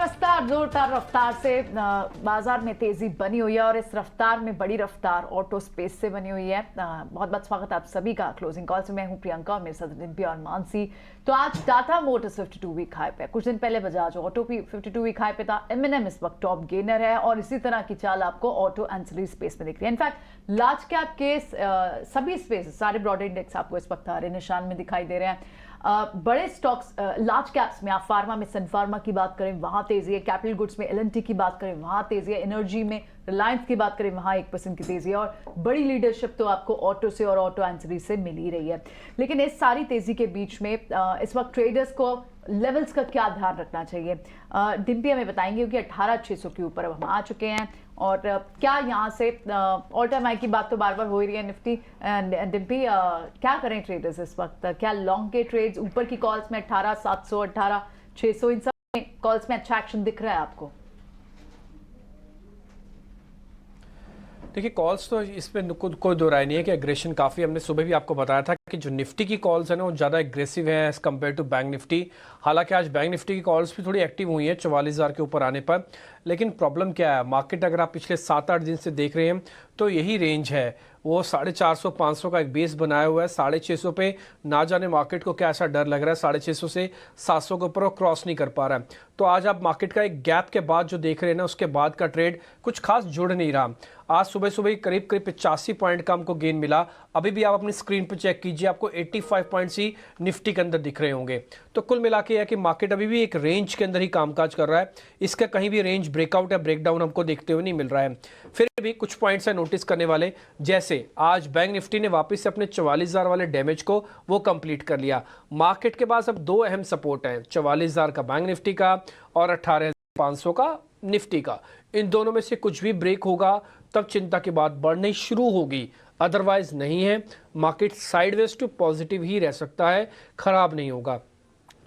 नमस्कार। जोरदार रफ्तार से बाजार में तेजी बनी हुई है और इस रफ्तार में बड़ी रफ्तार ऑटो स्पेस से बनी हुई है। बहुत बहुत स्वागत आप सभी का क्लोजिंग कॉल से। मैं हूं प्रियंका और मेरे साथ डिम्पी और मानसी। तो आज टाटा मोटर्स 52 वीक हाई पे, कुछ दिन पहले बजाज ऑटो भी 52 वीक हाई पे था। M&M इस वक्त टॉप गेनर है और इसी तरह की चाल आपको ऑटो एंसिलरी स्पेस में दिख रही है। इनफैक्ट लार्ज कैप के सभी स्पेस, सारे ब्रॉड इंडेक्स आपको इस वक्त हरे निशान में दिखाई दे रहे हैं। बड़े स्टॉक्स लार्ज कैप्स में आप फार्मा में सन फार्मा की बात करें वहां तेजी है, कैपिटल गुड्स में L&T की बात करें वहां तेजी है, एनर्जी में रिलायंस की बात करें वहां 1% की तेजी है और बड़ी लीडरशिप तो आपको ऑटो से और ऑटो एंसिलरी से मिल ही रही है। लेकिन इस सारी तेजी के बीच में इस वक्त ट्रेडर्स को लेवल्स का क्या ध्यान रखना चाहिए, डिम्पी हमें बताएंगे कि 18,600 के ऊपर अब हम आ चुके हैं और क्या यहाँ से ऑल टाइम हाई की बात तो बार बार हो ही रही है निफ्टी। डिम्पी क्या करें ट्रेडर्स इस वक्त, क्या लॉन्ग के ट्रेड्स ऊपर की कॉल्स में 18,700 18,600 इन सब कॉल्स में अच्छा एक्शन दिख रहा है आपको? देखिए कॉल्स तो इसमें कोई दो राय नहीं है कि एग्रेशन काफ़ी, हमने सुबह भी आपको बताया था कि जो निफ्टी की कॉल्स है ना वो ज़्यादा एग्रेसिव है as compared to bank Nifty. हालांकि आज बैंक निफ्टी की कॉल्स भी थोड़ी एक्टिव हुई हैं 44,000 के ऊपर आने पर। लेकिन प्रॉब्लम क्या है, मार्केट अगर आप पिछले 7-8 दिन से देख रहे हैं तो यही रेंज है, वो 450-500 का एक बेस बनाया हुआ है। 650 पे ना जाने मार्केट को क्या ऐसा डर लग रहा है 650 से 700 के ऊपर वो क्रॉस नहीं कर पा रहा है। तो आज आप मार्केट का एक गैप के बाद जो देख रहे हैं ना, उसके बाद का ट्रेड कुछ खास जुड़ नहीं रहा। आज सुबह सुबह करीब 85 पॉइंट का हमको गेन मिला। अभी भी आप अपनी स्क्रीन पर चेक कीजिए, आपको 85 पॉइंट्स ही निफ्टी के अंदर दिख रहे होंगे। तो कुल मिला के यह कि मार्केट अभी भी एक रेंज के अंदर ही कामकाज कर रहा है, इसका कहीं भी रेंज ब्रेकआउट या ब्रेकडाउन हमको देखते हुए नहीं मिल रहा है। फिर भी कुछ पॉइंट्स है नोटिस करने वाले, जैसे आज बैंक निफ्टी ने वापस से अपने 44,000 वाले डैमेज को वो कंप्लीट कर लिया। मार्केट के पास अब दो अहम सपोर्ट हैं, 44,000 का बैंक निफ्टी का और 18,500 का निफ्टी का। इन दोनों में से कुछ भी ब्रेक होगा तब चिंता की बात बढ़नी शुरू होगी, अदरवाइज नहीं है। मार्केट साइडवेज टू पॉजिटिव ही रह सकता है, खराब नहीं होगा।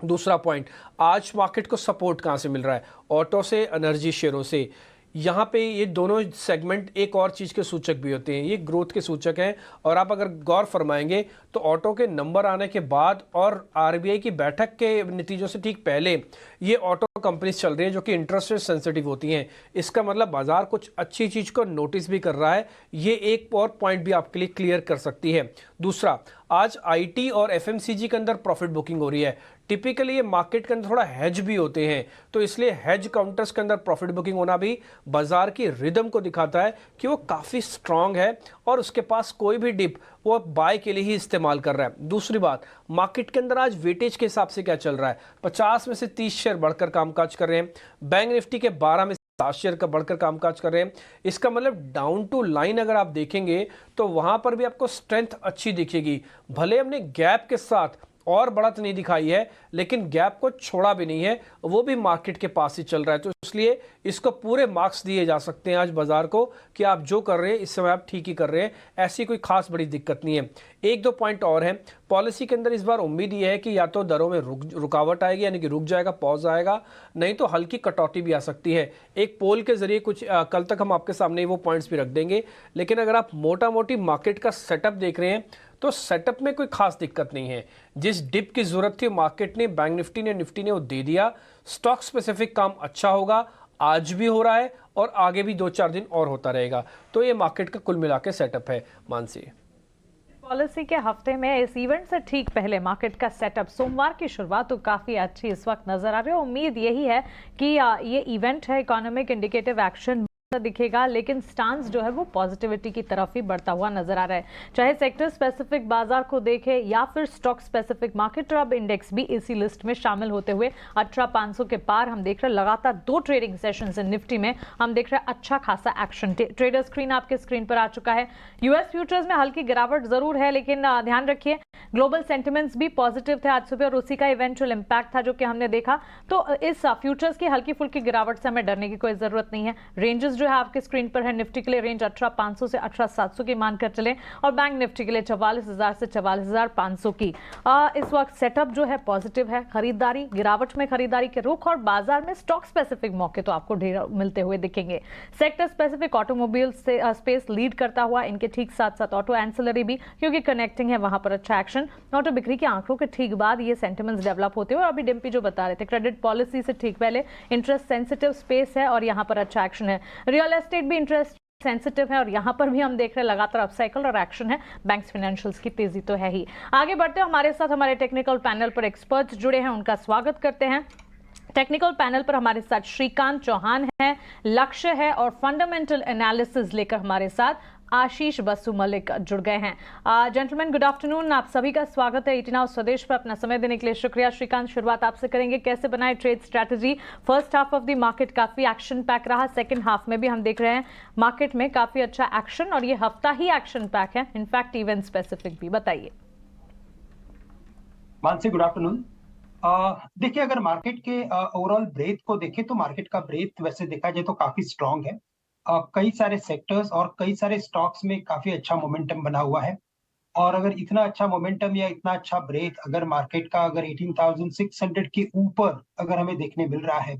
दूसरा पॉइंट, आज मार्केट को सपोर्ट कहाँ से मिल रहा है? ऑटो से, एनर्जी शेयरों से। यहाँ पे ये दोनों सेगमेंट एक और चीज़ के सूचक भी होते हैं, ये ग्रोथ के सूचक हैं। और आप अगर गौर फरमाएंगे तो ऑटो के नंबर आने के बाद और RBI की बैठक के नतीजों से ठीक पहले ये ऑटो कंपनीज चल रही हैं जो कि इंटरेस्ट रेट सेंसिटिव होती हैं। इसका मतलब बाजार कुछ अच्छी चीज़ को नोटिस भी कर रहा है, ये एक और पॉइंट भी आपके लिए क्लियर कर सकती है। दूसरा, आज IT और FMCG के अंदर प्रॉफिट बुकिंग हो रही है। टिपिकली ये मार्केट के अंदर थोड़ा हेज भी होते हैं, तो इसलिए हेज काउंटर्स के अंदर प्रॉफिट बुकिंग होना भी बाजार की रिदम को दिखाता है कि वो काफ़ी स्ट्रांग है और उसके पास कोई भी डिप वो बाय के लिए ही इस्तेमाल कर रहा है। दूसरी बात, मार्केट के अंदर आज वेटेज के हिसाब से क्या चल रहा है, 50 में से 30 शेयर बढ़कर कामकाज कर रहे हैं, बैंक निफ्टी के 12 में 7 शेयर का बढ़कर कामकाज कर रहे हैं। इसका मतलब डाउन टू लाइन अगर आप देखेंगे तो वहां पर भी आपको स्ट्रेंथ अच्छी दिखेगी। भले हमने गैप के साथ और बढ़त नहीं दिखाई है, लेकिन गैप को छोड़ा भी नहीं है, वो भी मार्केट के पास ही चल रहा है। तो इसलिए इसको पूरे मार्क्स दिए जा सकते हैं आज बाजार को कि आप जो कर रहे हैं इस समय आप ठीक ही कर रहे हैं, ऐसी कोई खास बड़ी दिक्कत नहीं है। एक दो पॉइंट और हैं पॉलिसी के अंदर, इस बार उम्मीद यह है कि या तो दरों में रुकावट आएगी, यानी कि रुक जाएगा, पॉज आएगा, नहीं तो हल्की कटौती भी आ सकती है। एक पोल के जरिए कुछ कल तक हम आपके सामने वो पॉइंट्स भी रख देंगे। लेकिन अगर आप मोटा मोटी मार्केट का सेटअप देख रहे हैं तो सेटअप में कोई खास दिक्कत नहीं है। जिस डिप की जरूरत थी मार्केट ने, बैंक निफ्टी ने, निफ्टी ने वो दे दिया। स्टॉक स्पेसिफिक काम अच्छा होगा, आज भी हो रहा है और आगे भी 2-4 दिन और होता रहेगा। तो ये मार्केट का कुल मिला के सेटअप है। मानसी, पॉलिसी के हफ्ते में इस इवेंट से ठीक पहले मार्केट का सेटअप, सोमवार की शुरुआत तो काफी अच्छी इस वक्त नजर आ रही है। उम्मीद यही है कि ये इवेंट है, इकोनॉमिक इंडिकेटिव एक्शन दिखेगा, लेकिन स्टांस जो है वो पॉजिटिविटी की तरफ ही बढ़ता हुआ नजर आ रहा है। चाहे सेक्टर स्पेसिफिक बाजार को देखे या फिर स्टॉक स्पेसिफिक, मार्केट अब इंडेक्स भी इसी लिस्ट में शामिल होते हुए 18,500 के पार हम देख रहे हैं। लगातार 2 ट्रेडिंग सेशंस इन निफ्टी में हम देख रहे हैं अच्छा खासा एक्शन। ट्रेडर स्क्रीन आपके स्क्रीन पर आ चुका है। यूएस फ्यूचर्स में हल्की गिरावट जरूर है, लेकिन ध्यान रखिए ग्लोबल सेंटिमेंट्स भी पॉजिटिव थे आज सुबह और उसी का इवेंचुअल इंपैक्ट था जो कि हमने देखा। तो इस फ्यूचर्स की हल्की फुल्की गिरावट से हमें डरने की कोई जरूरत नहीं है। रेंजेस जो है आपके स्क्रीन पर है। निफ्टी के लिए रेंज 18,500 से 18,700 की मानकर चले और बैंक निफ्टी के लिए 44,000 से 44,500 की। इस वक्त सेटअप जो है पॉजिटिव है, खरीदारी गिरावट में खरीदारी के रुख और बाजार में स्टॉक स्पेसिफिक मौके तो आपको ढेर मिलते हुए दिखेंगे। सेक्टर स्पेसिफिक ऑटोमोबाइल से स्पेस लीड करता हुआ, इनके ठीक साथ साथ ऑटो एंसिलरी भी, क्योंकि कनेक्टिंग है वहां पर अच्छा एक्शन। ऑटो बिक्री के आंकड़ों के ठीक बाद ये सेंटिमेंट्स डेवलप होते हुए, अभी डिम्पी जो बता रहे थे क्रेडिट पॉलिसी से ठीक पहले इंटरेस्ट सेंसिटिव स्पेस है और यहाँ पर अच्छा एक्शन है। रियल एस्टेट भी इंटरेस्ट सेंसिटिव है और यहां पर भी हम देख रहे हैं लगातार अपसाइकल और एक्शन है। बैंक्स फाइनेंशियल्स की तेजी तो है ही। आगे बढ़ते हैं, हमारे साथ हमारे टेक्निकल पैनल पर एक्सपर्ट्स जुड़े हैं, उनका स्वागत करते हैं। टेक्निकल पैनल पर हमारे साथ श्रीकांत चौहान है, लक्ष्य है और फंडामेंटल एनालिसिस लेकर हमारे साथ आशीष बसु मलिक जुड़ गए हैं। जेंटलमैन गुड आफ्टरनून, आप सभी का स्वागत है 18 हाउस स्वदेश पर। अपना समय देने के लिए शुक्रिया। श्रीकांत, शुरुआत आपसे करेंगे, कैसे बनाए trade strategy? First half of the market काफी एक्शन पैक रहा, सेकंड हाफ में भी हम देख रहे हैं मार्केट में काफी अच्छा एक्शन और ये हफ्ता ही एक्शन पैक है, इनफैक्ट इवेंट स्पेसिफिक भी। बताइए मानसी, गुड आफ्टरनून। देखिए, अगर मार्केट के ओवरऑल ब्रेथ को देखें तो मार्केट का ब्रेथ वैसे देखा जाए तो काफी स्ट्रांग है। कई सारे सेक्टर्स और कई सारे स्टॉक्स में काफी अच्छा मोमेंटम बना हुआ है। और अगर इतना अच्छा मोमेंटम या इतना अच्छा ब्रेथ अगर मार्केट का अगर 18,600 के ऊपर अगर हमें देखने मिल रहा है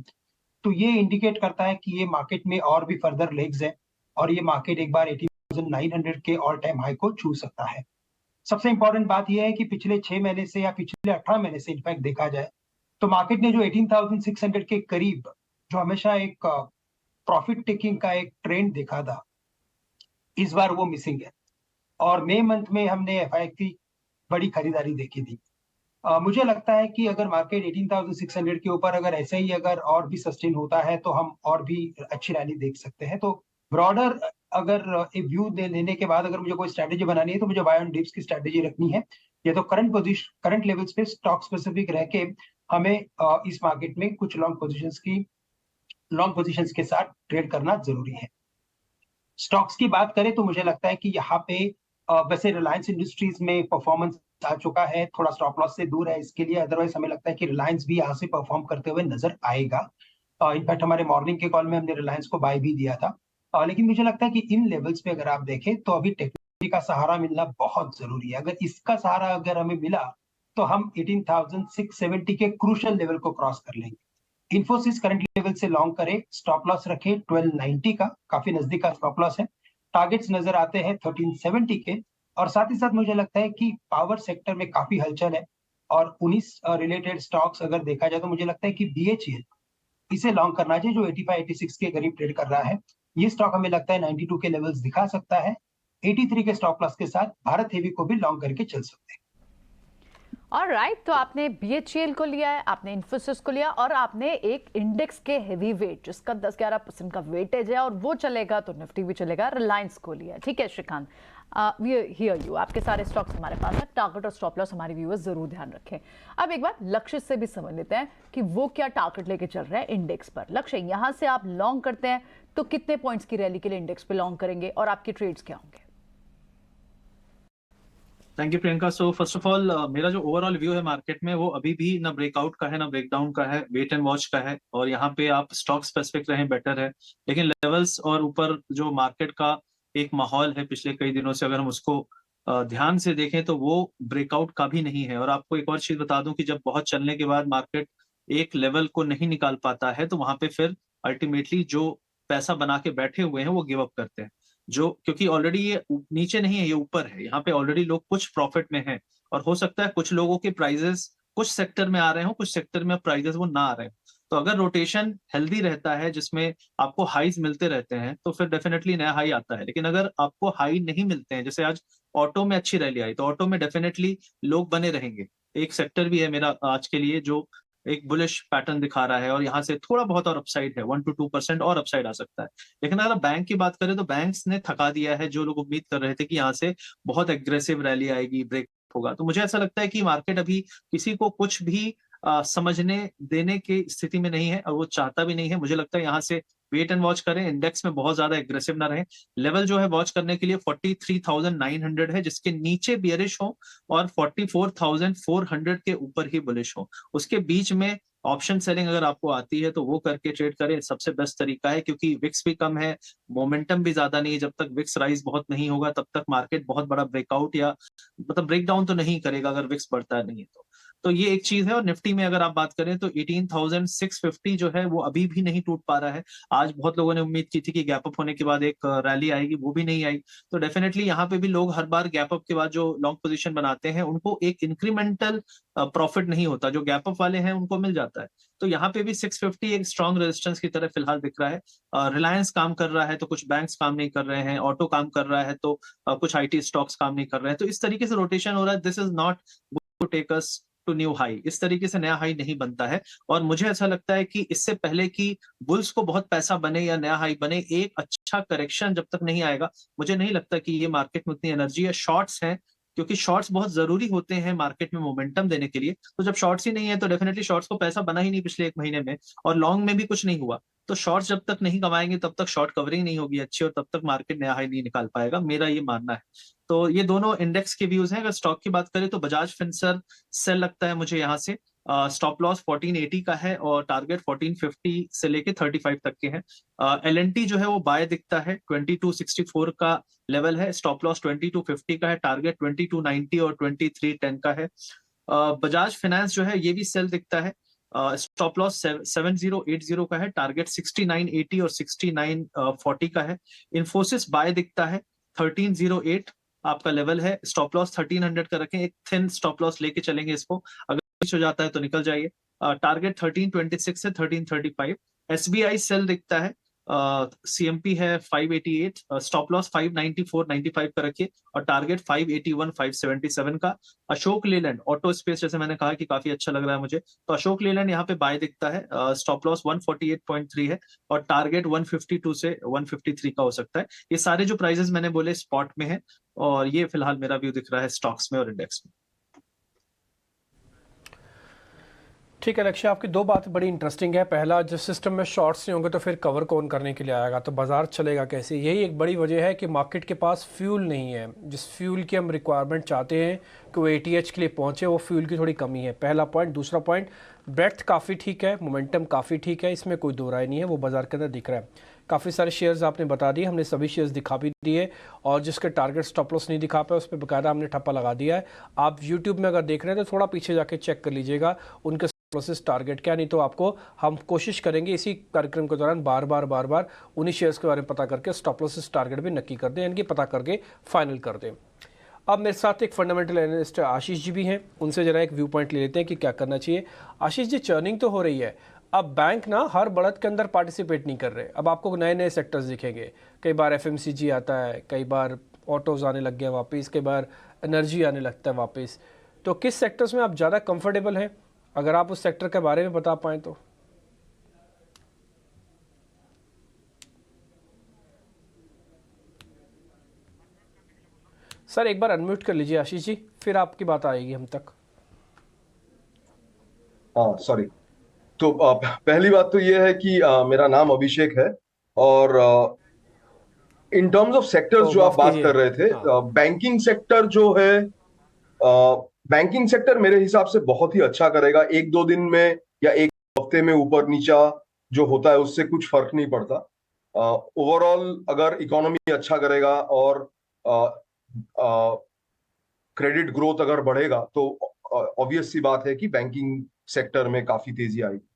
तो ये इंडिकेट करता है कि ये मार्केट में और भी फर्दर लेग्स है और ये मार्केट एक बार 18,900 के ऑल टाइम हाई को छू सकता है। सबसे इंपॉर्टेंट बात यह है कि पिछले 6 महीने से या पिछले 18 महीने से इनफैक्ट देखा जाए तो मार्केट ने जो 18,600 के करीब जो हमेशा एक प्रॉफिट टेकिंग का एक ट्रेंड देखा था, इस बार वो मिसिंग है। और मई मंथ में हमने एफआई की बड़ी खरीदारी देखी थी। मुझे लगता है कि अगर मार्केट 18,600 के ऊपर अगर ऐसे ही अगर और भी सस्टेन होता है तो हम और भी अच्छी रैली देख सकते हैं। तो ब्रॉडर अगर एक व्यू लेने के बाद अगर मुझे कोई स्ट्रैटेजी बनानी है तो मुझे बाय ऑन डिप्स की स्ट्रैटेजी रखनी है, या तो करंट लेवल्स पे स्टॉक स्पेसिफिक रह के हमें इस मार्केट में कुछ लॉन्ग पोजीशंस के साथ ट्रेड करना जरूरी है। स्टॉक्स की बात करें तो मुझे लगता है कि यहाँ पे वैसे रिलायंस इंडस्ट्रीज में परफॉर्मेंस आ चुका है, थोड़ा स्टॉप लॉस से दूर है इसके लिए। अदरवाइज हमें लगता है कि रिलायंस भी यहाँ से परफॉर्म करते हुए नजर आएगा। इनफैक्ट हमारे मॉर्निंग के कॉल में हमने रिलायंस को बाय भी दिया था। लेकिन मुझे लगता है कि इन लेवल्स पे अगर आप देखें तो अभी टेक्नोलॉजी का सहारा मिलना बहुत जरूरी है। अगर इसका सहारा अगर हमें मिला तो हम 18,670 के क्रूशियल लेवल को क्रॉस कर लेंगे। इन्फोसिस करंट लेवल से लॉन्ग करे, स्टॉप लॉस रखे 1290 का, काफी नजदीक का स्टॉप लॉस है। टारगेट्स नजर आते हैं 1370 के। और साथ ही साथ मुझे लगता है कि पावर सेक्टर में काफी हलचल है और 19 रिलेटेड स्टॉक्स अगर देखा जाए तो मुझे लगता है कि बीएचईएल इसे लॉन्ग करना चाहिए, जो 85-86 के करीब ट्रेड कर रहा है। ये स्टॉक हमें लगता है 92 के लेवल्स दिखा सकता है। 83 के स्टॉप लॉस के साथ भारत हेवी को भी लॉन्ग करके चल सकते हैं। ऑलराइट, तो आपने बीएचईएल को लिया है, आपने इन्फोसिस को लिया और आपने एक इंडेक्स के हेवी वेट जिसका 10-11% का वेटेज है और वो चलेगा तो निफ्टी भी चलेगा, रिलायंस को लिया है। ठीक है श्रीकांत, हियर यू, आपके सारे स्टॉक्स हमारे पास है। टारगेट और स्टॉप लॉस हमारे व्यूअर्स जरूर ध्यान रखें। अब एक बार लक्ष्य से भी समझ लेते हैं कि वो क्या टारगेट लेके चल रहा है इंडेक्स पर। लक्ष्य, यहां से आप लॉन्ग करते हैं तो कितने पॉइंट्स की रैली के लिए इंडेक्स पे लॉन्ग करेंगे और आपके ट्रेड्स क्या होंगे? Thank you Priyanka. So first of all मेरा जो ओवरऑल व्यू है मार्केट में वो अभी भी ना ब्रेकआउट का है ना ब्रेकडाउन का है, वेट एंड वॉच का है। और यहाँ पे आप स्टॉक स्पेसिफिक रहें बेटर है। लेकिन लेवल्स और ऊपर जो मार्केट का एक माहौल है पिछले कई दिनों से, अगर हम उसको ध्यान से देखें तो वो ब्रेकआउट का भी नहीं है। और आपको एक और चीज बता दूं कि जब बहुत चलने के बाद मार्केट एक लेवल को नहीं निकाल पाता है तो वहां पे फिर अल्टीमेटली जो पैसा बना के बैठे हुए हैं वो गिव अप करते हैं। जो क्योंकि ऑलरेडी ये नीचे नहीं है, ये ऊपर है, यहाँ पे ऑलरेडी लोग कुछ प्रॉफिट में हैं। और हो सकता है कुछ लोगों के प्राइजेस कुछ सेक्टर में आ रहे हो, कुछ सेक्टर में प्राइजेस वो ना आ रहे हो। तो अगर रोटेशन हेल्दी रहता है जिसमें आपको हाईज मिलते रहते हैं तो फिर डेफिनेटली नया हाई आता है। लेकिन अगर आपको हाई नहीं मिलते हैं, जैसे आज ऑटो में अच्छी रैली आई, तो ऑटो में डेफिनेटली लोग बने रहेंगे। एक सेक्टर भी है मेरा आज के लिए जो एक बुलिश पैटर्न दिखा रहा है और यहाँ से थोड़ा बहुत और अपसाइड है, 1 to 2% और अपसाइड आ सकता है। लेकिन अगर बैंक की बात करें तो बैंक्स ने थका दिया है। जो लोग उम्मीद कर रहे थे कि यहाँ से बहुत एग्रेसिव रैली आएगी, ब्रेक होगा, तो मुझे ऐसा लगता है कि मार्केट अभी किसी को कुछ भी समझने देने की स्थिति में नहीं है और वो चाहता भी नहीं है। मुझे लगता है यहाँ से वेट एंड वॉच करें, इंडेक्स में बहुत ज्यादा एग्रेसिव ना रहे। लेवल जो है वॉच करने के लिए 43,900 है, जिसके नीचे बियरिश हो और 44,400 के ऊपर ही बुलिश हो। उसके बीच में ऑप्शन सेलिंग अगर आपको आती है तो वो करके ट्रेड करें, सबसे बेस्ट तरीका है, क्योंकि विक्स भी कम है, मोमेंटम भी ज्यादा नहीं है। जब तक विक्स राइज बहुत नहीं होगा तब तक मार्केट बहुत बड़ा ब्रेकआउट या मतलब ब्रेक डाउन तो नहीं करेगा अगर विक्स बढ़ता नहीं है तो ये एक चीज है। और निफ्टी में अगर आप बात करें तो 18,650 जो है वो अभी भी नहीं टूट पा रहा है। आज बहुत लोगों ने उम्मीद की थी कि गैप अप होने के बाद एक रैली आएगी, वो भी नहीं आई। तो डेफिनेटली यहाँ पे भी लोग हर बार गैप अप के बाद जो लॉन्ग पोजीशन बनाते हैं उनको एक इंक्रीमेंटल प्रॉफिट नहीं होता, जो गैप अप वाले हैं उनको मिल जाता है। तो यहाँ पे भी 650 एक स्ट्रॉन्ग रेजिस्टेंस की तरह फिलहाल दिख रहा है। रिलायंस काम कर रहा है तो कुछ बैंक्स काम नहीं कर रहे हैं, ऑटो काम कर रहा है तो कुछ आईटी स्टॉक्स काम नहीं कर रहे हैं। तो इस तरीके से रोटेशन हो रहा है। This is not to take us to new high, इस तरीके से नया हाई नहीं बनता है। और मुझे ऐसा लगता है कि इससे पहले कि बुल्स को बहुत पैसा बने या नया हाई बने, एक अच्छा करेक्शन जब तक नहीं आएगा, मुझे नहीं लगता कि ये मार्केट में उतनी एनर्जी है। शॉर्ट्स हैं, क्योंकि शॉर्ट्स बहुत जरूरी होते हैं मार्केट में मोमेंटम देने के लिए। तो जब शॉर्ट्स ही नहीं है तो डेफिनेटली शॉर्ट्स को पैसा बना ही नहीं पिछले एक महीने में, और लॉन्ग में भी कुछ नहीं हुआ। तो शॉर्ट्स जब तक नहीं कमाएंगे तब तक शॉर्ट कवरिंग नहीं होगी अच्छी, और तब तक मार्केट नया हाई नहीं निकाल पाएगा, मेरा ये मानना है। तो ये दोनों इंडेक्स के व्यूज हैं। अगर स्टॉक की बात करें तो बजाज फिनसर्व सेल लगता है मुझे यहाँ से। स्टॉप लॉस 1480 का है और टारगेट 1450 से लेके 35 तक के हैं। एल&टी जो है वो बाय दिखता है, 2264 का लेवल है, स्टॉप लॉस 2250 का है, टारगेट 2290 और 2310 का है। बजाज फाइनेंस जो है ये भी सेल दिखता है, स्टॉप लॉस 7080 का है, टारगेट 6980 और 6940 का है। इन्फोसिस बाय दिखता है, 1308 आपका लेवल है, स्टॉप लॉस 1300 का रखें, एक थिन स्टॉप लॉस लेके चलेंगे इसको, अगर हो जाता है तो निकल जाइए। टारगेट 1326 से 1335। एसबीआई सेल दिखता है, सीएमपी है 588, स्टॉप लॉस 594.95 का रखिए और टारगेट 581 577 का। अशोक लेलैंड ऑटो स्पेस, जैसे मैंने कहा कि काफी अच्छा लग रहा है मुझे, तो अशोक लेलैंड यहाँ पे बाय दिखता है, स्टॉप लॉस 148.3 है और टारगेट 152 से 153 का हो सकता है। ये सारे जो प्राइजेस मैंने बोले स्पॉट में है, और ये फिलहाल मेरा व्यू दिख रहा है स्टॉक्स में और इंडेक्स में। ठीक है लक्ष्य, आपकी दो बातें बड़ी इंटरेस्टिंग है। पहला, जिस सिस्टम में शॉर्ट्स नहीं होंगे तो फिर कवर कौन करने के लिए आएगा, तो बाजार चलेगा कैसे। यही एक बड़ी वजह है कि मार्केट के पास फ्यूल नहीं है। जिस फ्यूल की हम रिक्वायरमेंट चाहते हैं कि वो ATH के लिए पहुंचे, वो फ्यूल की थोड़ी कमी है, पहला पॉइंट। दूसरा पॉइंट, ब्रेथ काफ़ी ठीक है, मोमेंटम काफ़ी ठीक है, इसमें कोई दो राय नहीं है, वो बाजार के अंदर दिख रहा है। काफ़ी सारे शेयर्स आपने बता दिए, हमने सभी शेयर्स दिखा भी दिए, और जिसके टारगेट स्टॉप लॉस नहीं दिखा पाए उस पर बाकायदा हमने ठप्पा लगा दिया है। आप यूट्यूब में अगर देख रहे हैं तो थोड़ा पीछे जाके चेक कर लीजिएगा उनके प्रोसेस टारगेट क्या, नहीं तो आपको हम कोशिश करेंगे इसी कार्यक्रम के दौरान बार बार उन्हीं शेयर्स के बारे में पता करके स्टॉप लॉसेस टारगेट भी नक्की कर दें, यानी कि पता करके फाइनल कर दें। अब मेरे साथ एक फंडामेंटल एनालिस्ट आशीष जी भी हैं, उनसे जरा एक व्यू पॉइंट ले लेते हैं कि क्या करना चाहिए। आशीष जी, चर्निंग तो हो रही है, अब बैंक ना हर बढ़त के अंदर पार्टिसिपेट नहीं कर रहे। अब आपको नए नए सेक्टर्स दिखेंगे, कई बार FMCG आता है, कई बार ऑटोज आने लग गए वापस, कई बार एनर्जी आने लगता है वापस। तो किस सेक्टर्स में आप ज़्यादा कंफर्टेबल हैं, अगर आप उस सेक्टर के बारे में बता पाएं तो। सर एक बार अनम्यूट कर लीजिए आशीष जी, फिर आपकी बात आएगी हम तक। हाँ सॉरी। तो पहली बात तो ये है कि मेरा नाम अभिषेक है, और इन टर्म्स ऑफ सेक्टर्स जो आप बात कर रहे थे, बैंकिंग सेक्टर जो है, बैंकिंग सेक्टर मेरे हिसाब से बहुत ही अच्छा करेगा। एक दो दिन में या एक हफ्ते में ऊपर नीचा जो होता है उससे कुछ फर्क नहीं पड़ता। ओवरऑल अगर इकोनॉमी अच्छा करेगा और क्रेडिट ग्रोथ अगर बढ़ेगा तो ऑब्वियस सी बात है कि बैंकिंग सेक्टर में काफी तेजी आएगी।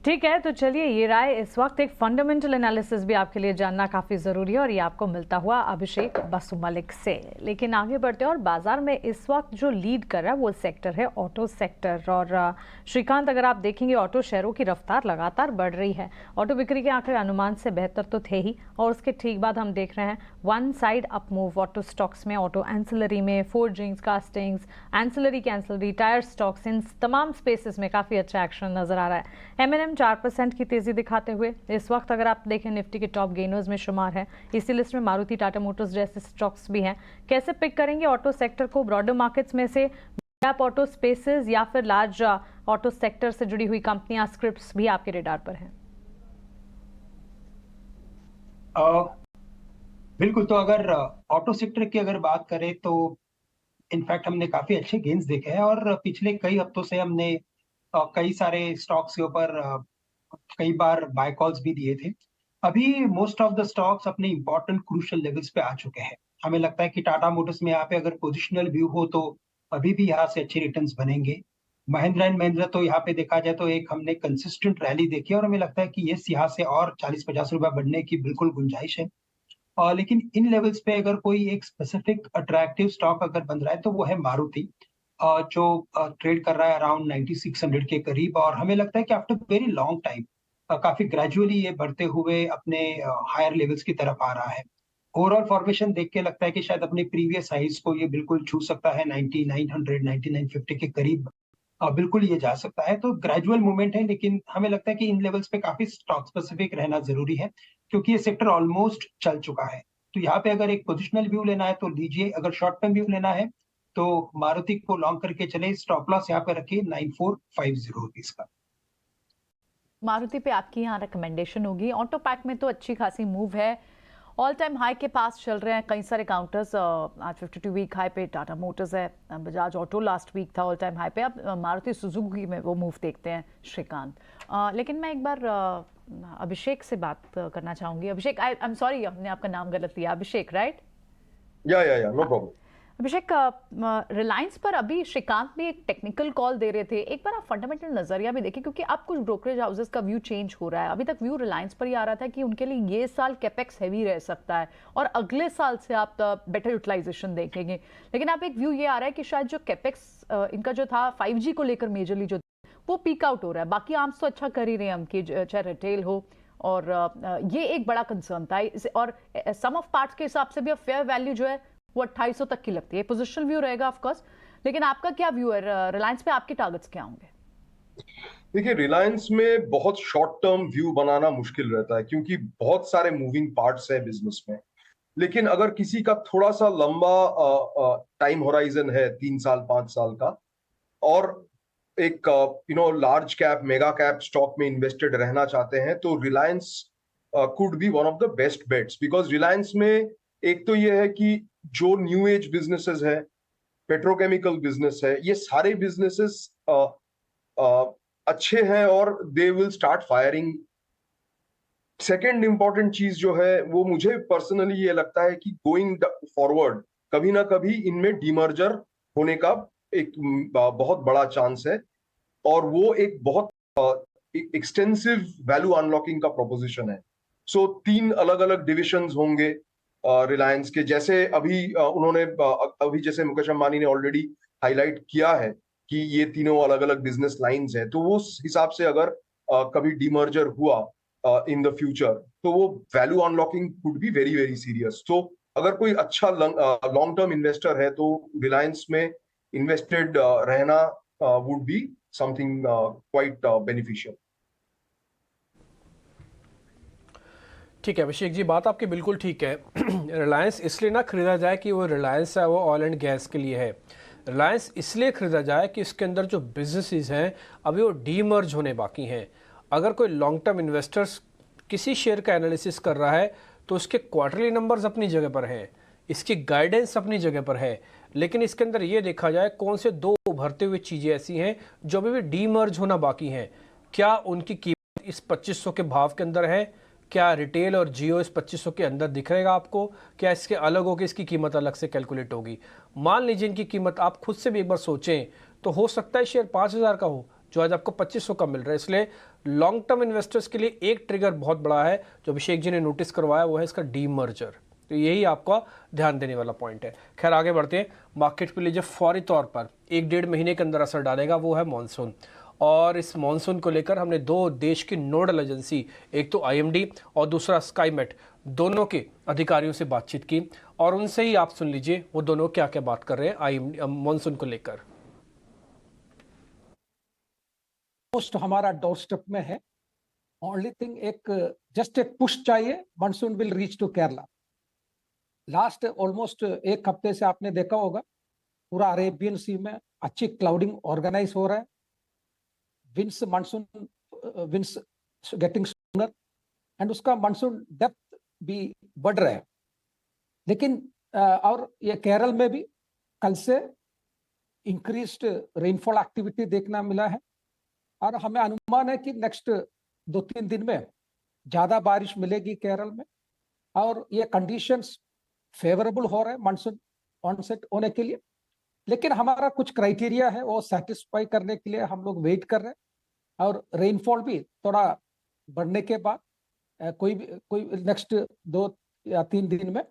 ठीक है, तो चलिए, ये राय इस वक्त एक फंडामेंटल एनालिसिस भी आपके लिए जानना काफ़ी ज़रूरी है, और ये आपको मिलता हुआ अभिषेक बसु मलिक से। लेकिन आगे बढ़ते हैं, और बाजार में इस वक्त जो लीड कर रहा है वो सेक्टर है ऑटो सेक्टर। और श्रीकांत, अगर आप देखेंगे ऑटो शेयरों की रफ्तार लगातार बढ़ रही है। ऑटो बिक्री के आंकड़े अनुमान से बेहतर तो थे ही, और उसके ठीक बाद हम देख रहे हैं one side up move auto stocks में, ऑटो एंसिलरी में, forgings, castings, ancillary tyre stocks, इन तमाम स्पेसेस में काफ़ी अच्छा एक्शन नजर आ रहा है। M&M 4% की तेजी दिखाते हुए इस वक्त अगर आप देखें निफ्टी के टॉप गेनर्स में शुमार है। इसी लिस्ट में मारुति, टाटा मोटर्स जैसे स्टॉक्स भी हैं। कैसे पिक करेंगे ऑटो सेक्टर को ब्रॉडर मार्केट्स में से, गैप ऑटो स्पेसेस या फिर लार्ज ऑटो सेक्टर से जुड़ी हुई कंपनियां, स्क्रिप्ट्स भी आपके रेडार पर हैं? बिल्कुल। तो अगर ऑटो सेक्टर की अगर बात करें तो इनफैक्ट हमने काफी अच्छे गेन्स देखे हैं और पिछले कई हफ्तों से हमने कई सारे स्टॉक्स के ऊपर कई बार बाय कॉल्स भी दिए थे। अभी मोस्ट ऑफ द स्टॉक्स अपने इंपॉर्टेंट क्रूशियल लेवल्स पे आ चुके हैं। हमें लगता है कि टाटा मोटर्स में यहाँ पे अगर पोजिशनल व्यू हो तो अभी भी यहाँ से अच्छे रिटर्न्स बनेंगे। महिंद्रा एंड महिंद्रा तो यहाँ पे देखा जाए तो एक हमने कंसिस्टेंट रैली देखी है और हमें लगता है कि ये यहाँ से और 40-50 रुपए बढ़ने की बिल्कुल गुंजाइश है। लेकिन इन लेवल्स पे अगर कोई एक स्पेसिफिक अट्रैक्टिव स्टॉक अगर बन रहा है तो वो है मारुति, जो ट्रेड कर रहा है अराउंड 9600 के करीब और हमें लगता है कि आफ्टर वेरी लॉन्ग टाइम काफी ग्रेजुअली ये बढ़ते हुए अपने हायर लेवल्स की तरफ आ रहा है। ओवरऑल फॉर्मेशन देख के लगता है कि शायद अपने प्रीवियस हाइज को ये बिल्कुल छू सकता है। 9900 9950 के करीब बिल्कुल ये जा सकता है। तो ग्रेजुअल मूवमेंट है, लेकिन हमें लगता है कि इन लेवल्स पे काफी स्टॉक स्पेसिफिक रहना जरूरी है क्योंकि ये सेक्टर ऑलमोस्ट चल चुका है। तो यहाँ पे अगर एक पोजिशनल व्यू लेना है तो लीजिए, अगर शॉर्ट टर्म व्यू लेना है तो मारुति को लॉन्ग करके चले। स्टॉप लॉस यहाँ पे रखिए 9450 रुपीज का। मारुति पे आपकी यहाँ रिकमेंडेशन होगी। ऑटो पैक में तो अच्छी खासी मूव है, ऑल टाइम हाई के पास चल रहे हैं कई सारे काउंटर्स। आज 52 वीक हाई पे टाटा मोटर्स है, बजाज ऑटो लास्ट वीक था ऑल टाइम हाई पे। अब मारुति सुजुकी में वो मूव देखते हैं श्रीकांत। लेकिन मैं एक बार अभिषेक से बात करना चाहूंगी। अभिषेक, आई एम सॉरी, हमने आपका नाम गलत लिया। अभिषेक, राइट? या नो प्रॉब्लम। अभिषेक, रिलायंस पर अभी श्रीकांत भी एक टेक्निकल कॉल दे रहे थे। एक बार आप फंडामेंटल नजरिया भी देखिए क्योंकि अब कुछ ब्रोकरेज हाउसेस का व्यू चेंज हो रहा है। अभी तक व्यू रिलायंस पर ही आ रहा था कि उनके लिए ये साल कैपेक्स हैवी रह सकता है और अगले साल से आप बेटर यूटिलाइजेशन देखेंगे। लेकिन अब एक व्यू ये आ रहा है कि शायद जो कैपेक्स इनका जो था 5G को लेकर मेजरली जो वो पीक आउट हो रहा है। बाकी आर्म्स तो अच्छा कर ही रहे हैं हम, कि चाहे रिटेल हो, और ये एक बड़ा कंसर्न था। और सम ऑफ पार्ट्स के हिसाब से भी अब फेयर वैल्यू जो है वो 2800 तक की लगती है। पोजिशनल व्यू रहेगा ऑफ कोर्स, लेकिन आपका क्या व्यू है रिलायंस पे? आपके टारगेट्स क्या होंगे? देखिए, रिलायंस में बहुत शॉर्ट टर्म व्यू बनाना मुश्किल रहता है क्योंकि बहुत सारे मूविंग पार्ट्स है बिजनेस में। लेकिन अगर किसी का थोड़ा सा लंबा टाइम होराइजन है, 3 साल 5 साल का, और एक large cap mega cap stock में इन्वेस्टेड रहना चाहते हैं तो Reliance could be one of the best bets. Because Reliance में एक तो ये है कि जो न्यू एज बिजनेसेस है, पेट्रोकेमिकल बिजनेस है, ये सारे बिजनेसेस अच्छे हैं और they will start firing. Second important चीज जो है वो मुझे पर्सनली ये लगता है कि गोइंग फॉरवर्ड कभी ना कभी इनमें डीमर्जर होने का एक बहुत बड़ा चांस है और वो एक बहुत एक्सटेंसिव वैल्यू अनलॉकिंग का प्रोपोजिशन है। सो 3 अलग अलग डिविजन्स होंगे रिलायंस के। जैसे अभी जैसे मुकेश अंबानी ने ऑलरेडी हाईलाइट किया है कि ये तीनों अलग अलग बिजनेस लाइंस हैं, तो वो हिसाब से अगर कभी डीमर्जर हुआ इन द फ्यूचर तो वो value unlocking could be very very serious. तो अगर कोई अच्छा लॉन्ग टर्म इन्वेस्टर है तो रिलायंस में इन्वेस्टेड रहना would be something quite beneficial. ठीक है अभिषेक जी, बात आपकी बिल्कुल ठीक है। रिलायंस इसलिए ना खरीदा जाए कि वो रिलायंस है, वो ऑयल एंड गैस के लिए है। रिलायंस इसलिए खरीदा जाए कि इसके अंदर जो बिजनेसेस हैं अभी वो डीमर्ज होने बाकी हैं। अगर कोई लॉन्ग टर्म इन्वेस्टर्स किसी शेयर का एनालिसिस कर रहा है तो उसके क्वार्टरली नंबर्स अपनी जगह पर हैं, इसकी गाइडेंस अपनी जगह पर है, लेकिन इसके अंदर ये देखा जाए कौन से 2 उभरते हुए चीज़ें ऐसी हैं जो अभी भी डीमर्ज होना बाकी हैं। क्या उनकी कीमत इस 2500 के भाव के अंदर है? क्या रिटेल और जियो इस 2500 के अंदर दिख रहेगा आपको? क्या इसके अलग होकर इसकी कीमत अलग से कैलकुलेट होगी? मान लीजिए इनकी कीमत आप खुद से भी एक बार सोचें तो हो सकता है शेयर 5000 का हो जो आज आपको 2500 का मिल रहा है। इसलिए लॉन्ग टर्म इन्वेस्टर्स के लिए एक ट्रिगर बहुत बड़ा है जो अभिषेक जी ने नोटिस करवाया, वो है इसका डीमर्जर। तो यही आपका ध्यान देने वाला पॉइंट है। खैर आगे बढ़ते हैं। मार्केट पे लीजिए फौरी तौर पर 1-1.5 महीने के अंदर असर डालेगा वो है मॉनसून, और इस मॉनसून को लेकर हमने 2 देश की नोडल एजेंसी, एक तो IMD और दूसरा स्काईमेट, दोनों के अधिकारियों से बातचीत की और उनसे ही आप सुन लीजिए वो दोनों क्या क्या बात कर रहे हैं मॉनसून को लेकर। पोस्ट हमारा डोर स्टेप में है। ओनली थिंग जस्ट एक पुश चाहिए, monsoon will reach to Kerala. Last almost 1 हफ्ते से आपने देखा होगा पूरा अरेबियन सी में अच्छी क्लाउडिंग ऑर्गेनाइज हो रहा है। Monsoon winds getting stronger and उसका मानसून डेप्थ भी बढ़ रहा है। लेकिन और ये केरल में भी कल से इंक्रीज्ड रेनफॉल एक्टिविटी देखना मिला है और हमें अनुमान है कि नेक्स्ट 2-3 दिन में ज्यादा बारिश मिलेगी केरल में और ये कंडीशंस फेवरेबल हो रहे हैं मानसून ऑनसेट होने के लिए। लेकिन हमारा कुछ क्राइटेरिया है वो सेटिस्फाई करने के लिए हम लोग वेट कर रहे हैं और रेनफॉल भी थोड़ा बढ़ने के बाद कोई नेक्स्ट 2 या 3 दिन में